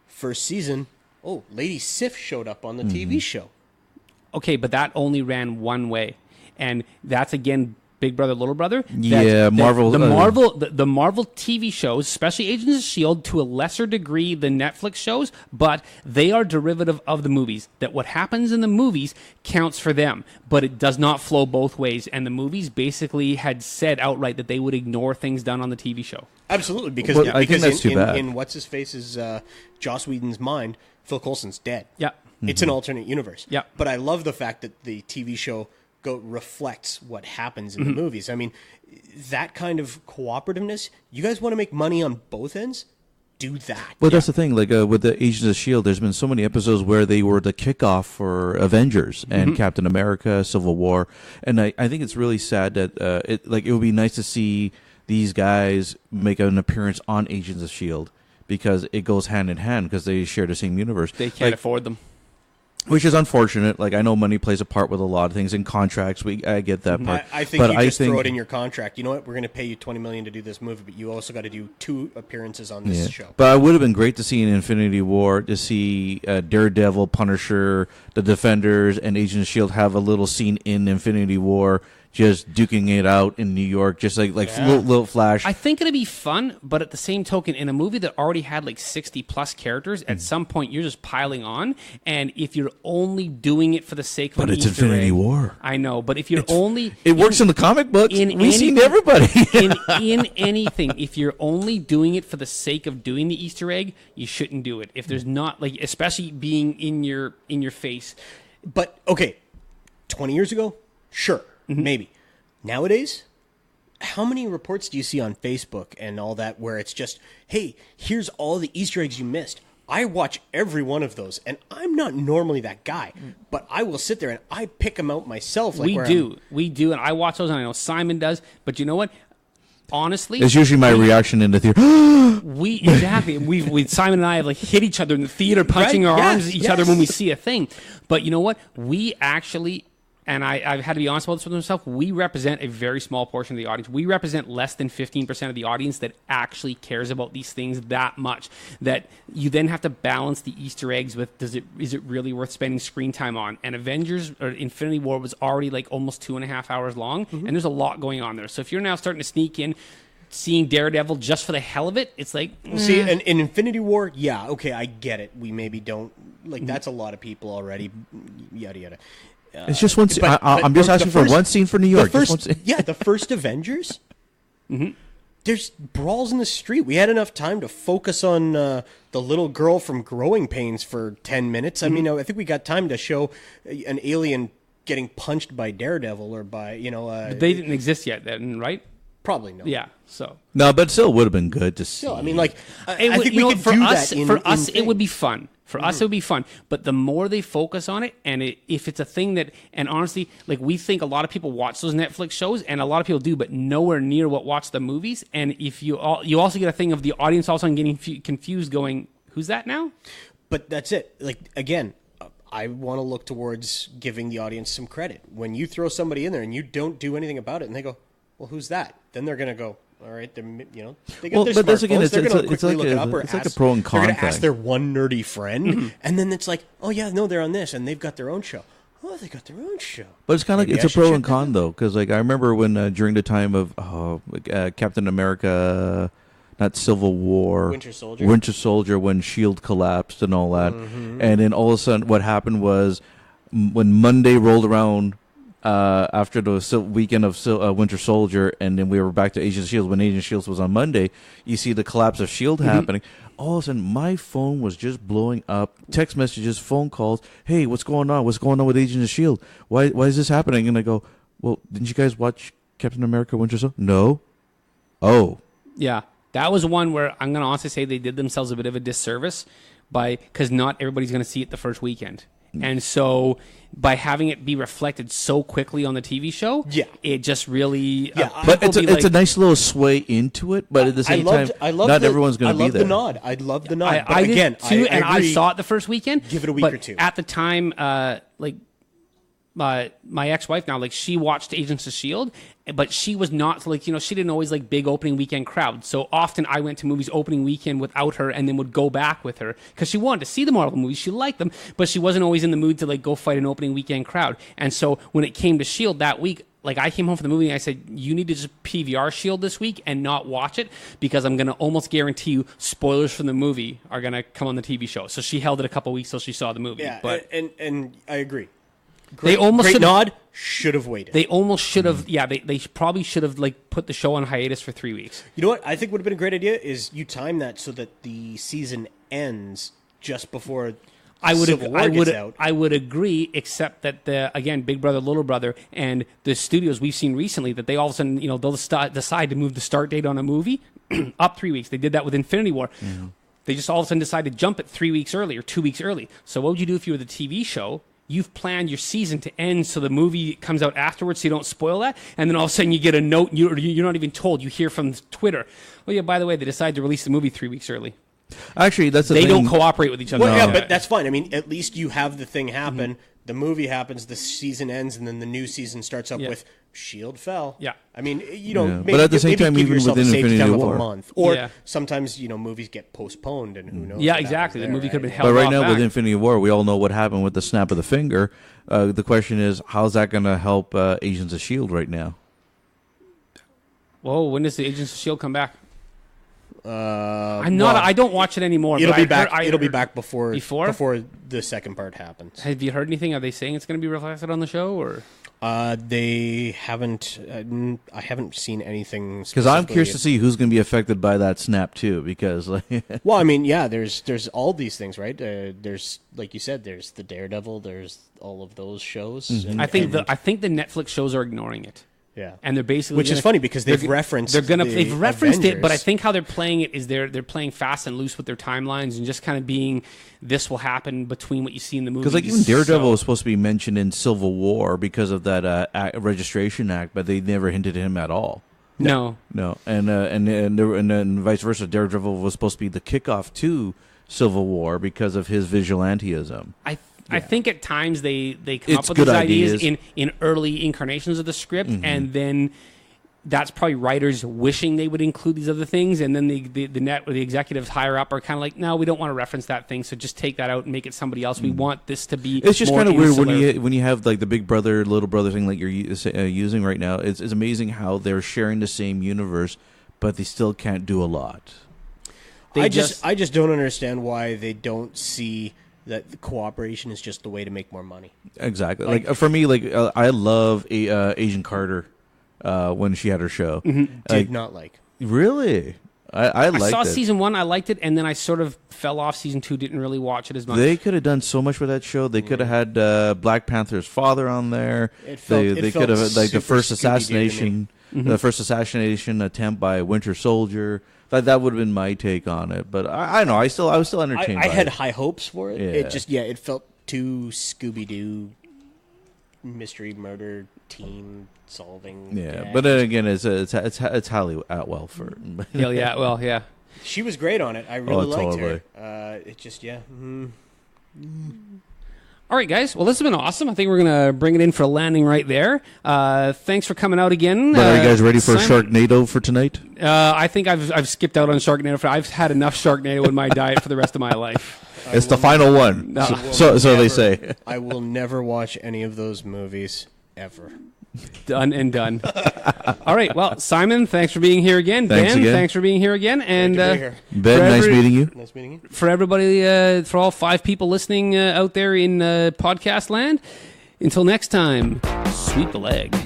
First season, Lady Sif showed up on the TV show. Okay, but that only ran one way, and that's again Big Brother, Little Brother. Marvel. The Marvel TV shows, especially Agents of S.H.I.E.L.D., to a lesser degree than Netflix shows, but they are derivative of the movies. That what happens in the movies counts for them, but it does not flow both ways. And the movies basically had said outright that they would ignore things done on the TV show. Absolutely, because I think that's too bad. In what's his face's Joss Whedon's mind, Phil Coulson's dead. Yeah. It's an alternate universe. Yeah. But I love the fact that the TV show reflects what happens in the movies. I mean, that kind of cooperativeness, you guys want to make money on both ends? Do that. Well, that's the thing. Like with the Agents of S.H.I.E.L.D., there's been so many episodes where they were the kickoff for Avengers and Captain America, Civil War. And I think it's really sad that it would be nice to see these guys make an appearance on Agents of S.H.I.E.L.D. because it goes hand in hand because they share the same universe. They can't afford them. Which is unfortunate. Like, I know money plays a part with a lot of things in contracts. I get that part. I think you just throw it in your contract. You know what? We're going to pay you $20 million to do this movie, but you also got to do 2 appearances on this show. But it would have been great to see in Infinity War, to see Daredevil, Punisher, the Defenders, and Agents of S.H.I.E.L.D. have a little scene in Infinity War, just duking it out in New York, just like little flash. I think it'd be fun, but at the same token, in a movie that already had like 60 plus characters, at some point you're just piling on, and if you're only doing it for the sake of but it's Easter Infinity egg, War. I know, but if you're it works in the comic books. We've seen everybody in anything. If you're only doing it for the sake of doing the Easter egg, you shouldn't do it. If there's not, like, especially being in your face. But okay, 20 years ago, sure. Maybe. Nowadays, how many reports do you see on Facebook and all that where it's just, hey, here's all the Easter eggs you missed. I watch every one of those, and I'm not normally that guy, but I will sit there and I pick them out myself. Like we do, and I watch those, and I know Simon does, but you know what? Honestly, it's usually my reaction in the theater. We Simon and I have like hit each other in the theater, punching our arms at each other when we see a thing. But you know what? We actually, and I've had to be honest about this with myself, we represent a very small portion of the audience. We represent less than 15% of the audience that actually cares about these things that much. That you then have to balance the Easter eggs with, is it really worth spending screen time on? And Avengers or Infinity War was already like almost 2.5 hours long, and there's a lot going on there. So if you're now starting to sneak in seeing Daredevil just for the hell of it, it's like... See, in Infinity War, yeah, okay, I get it. We maybe don't... Like, that's a lot of people already, yada, yada. It's just one scene. I'm just asking for one scene for New York. The first Avengers, there's brawls in the street. We had enough time to focus on the little girl from Growing Pains for 10 minutes. I mean, I think we got time to show an alien getting punched by Daredevil or by, But they didn't exist yet then, right? Probably no. Yeah, so... No, but still would have been good to see. Still, I mean, like, I think we could do that in... For us, it would be fun. For us, it would be fun. But the more they focus on it, and if it's a thing that... And honestly, like, we think a lot of people watch those Netflix shows, and a lot of people do, but nowhere near what watch the movies. And if you also get a thing of the audience all of a sudden getting confused going, who's that now? But that's it. Like, again... I want to look towards giving the audience some credit. When you throw somebody in there and you don't do anything about it, and they go, "Well, who's that?" Then they're going to go, "All right, they got their smartphones. They're going to quickly look it up, or it's like a pro and con they're going to ask their one nerdy friend, and then it's like, "Oh yeah, no, they're on this, and they've got their own show." Oh, they got their own show. But it's kind of like it's a pro and con though, because like I remember when during the time of Captain America. Not Civil War. Winter Soldier, when S.H.I.E.L.D. collapsed and all that. And then all of a sudden what happened was when Monday rolled around after the weekend of Winter Soldier, and then we were back to Agent S.H.I.E.L.D. When Agent S.H.I.E.L.D. was on Monday, you see the collapse of S.H.I.E.L.D. happening. All of a sudden, my phone was just blowing up. Text messages, phone calls. Hey, what's going on? What's going on with Agent of S.H.I.E.L.D.? Why is this happening? And I go, well, didn't you guys watch Captain America Winter Soldier? No. Oh. Yeah. That was one where I'm going to honestly say they did themselves a bit of a disservice because not everybody's going to see it the first weekend. And so by having it be reflected so quickly on the TV show, it just really... but it's a nice little sway into it, but at the same time, not everyone's going to be there. I love the nod. I did too, and I saw it the first weekend. Give it a week or two. At the time, my ex-wife now, like, she watched Agents of S.H.I.E.L.D., but she was not, like, she didn't always like big opening weekend crowd. So often I went to movies opening weekend without her and then would go back with her because she wanted to see the Marvel movies. She liked them, but she wasn't always in the mood to like go fight an opening weekend crowd. And so when it came to S.H.I.E.L.D. that week, like, I came home from the movie and I said, you need to just PVR S.H.I.E.L.D. this week and not watch it because I'm going to almost guarantee you spoilers from the movie are going to come on the TV show. So she held it a couple weeks till she saw the movie. Yeah, but and I agree. They almost should have waited. They almost should have. Yeah, they probably should have like put the show on hiatus for 3 weeks. You know what I think would have been a great idea is you time that so that the season ends just before Civil War gets out. I would agree, except that again, Big Brother, Little Brother, and the studios we've seen recently that they all of a sudden they'll decide to move the start date on a movie up 3 weeks. They did that with Infinity War. Mm-hmm. They just all of a sudden decided to jump it 3 weeks early or 2 weeks early. So what would you do if you were the TV show? You've planned your season to end so the movie comes out afterwards so you don't spoil that. And then all of a sudden you get a note, and you're not even told. You hear from Twitter, oh, yeah, by the way, they decided to release the movie 3 weeks early. Actually, that's the thing. They don't cooperate with each other. Well, yeah, but that's fine. I mean, at least you have the thing happen The movie happens, the season ends, and then the new season starts up with S.H.I.E.L.D. fell. Yeah. I mean, maybe, but at the same time, even yourself within a safety Infinity time War. of a month. Or sometimes, movies get postponed, and who knows. Yeah, exactly. The movie could have been held But right off now, back. with Infinity War, we all know what happened with the snap of the finger. The question is, how's that going to help Agents of S.H.I.E.L.D. right now? Whoa, when does the Agents of S.H.I.E.L.D. come back? I don't watch it anymore. It'll be back. It'll be back before the second part happens. Have you heard anything? Are they saying it's going to be reflected on the show, or they haven't? I haven't seen anything. Because I'm curious to see who's going to be affected by that snap too. Because well, I mean, yeah, there's all these things, right? There's, like you said, there's the Daredevil. There's all of those shows. Mm-hmm. I think the Netflix shows are ignoring it. Yeah, and they're basically which is funny because they've referenced they've referenced Avengers. it, but I think how they're playing it is they're playing fast and loose with their timelines and just kind of being this will happen between what you see in the movie. Because like even Daredevil was supposed to be mentioned in Civil War because of that Registration Act, but they never hinted at him at all. No, and vice versa. Daredevil was supposed to be the kickoff to Civil War because of his vigilantism. I think at times they come up with these ideas in early incarnations of the script, and then that's probably writers wishing they would include these other things, and then the executives higher up are kind of like, no, we don't want to reference that thing, so just take that out and make it somebody else. We want this to be. It's just kind of weird when you have like the big brother little brother thing like you're using right now. It's amazing how they're sharing the same universe, but they still can't do a lot. I just don't understand why they don't see that the cooperation is just the way to make more money. Exactly. Like for me, I love Agent Carter when she had her show. Mm-hmm. Did not like. Really? I liked it. I saw season 1, I liked it, and then I sort of fell off season 2, didn't really watch it as much. They could have done so much with that show. They could have had Black Panther's father on there. They could have like the first assassination, the first assassination attempt by Winter Soldier. That would have been my take on it, but I know I was still entertained. I had high hopes for it. Yeah. It felt too Scooby-Doo mystery murder team solving. Yeah, but then again, it's Hallie Atwell for. Yeah. She was great on it. I really liked her. It just All right, guys. Well, this has been awesome. I think we're going to bring it in for a landing right there. Thanks for coming out again. But are you guys ready for Sharknado for tonight? I think I've skipped out on Sharknado. I've had enough Sharknado in my diet for the rest of my life. It's the final one. So they say. I will never watch any of those movies, ever. Done and done. All right. Well, Simon, thanks for being here again. Thanks Ben, again. thanks for being here again. And Ben, nice meeting you. Nice meeting you. For everybody, for all 5 people listening out there in podcast land, until next time, sweep the leg.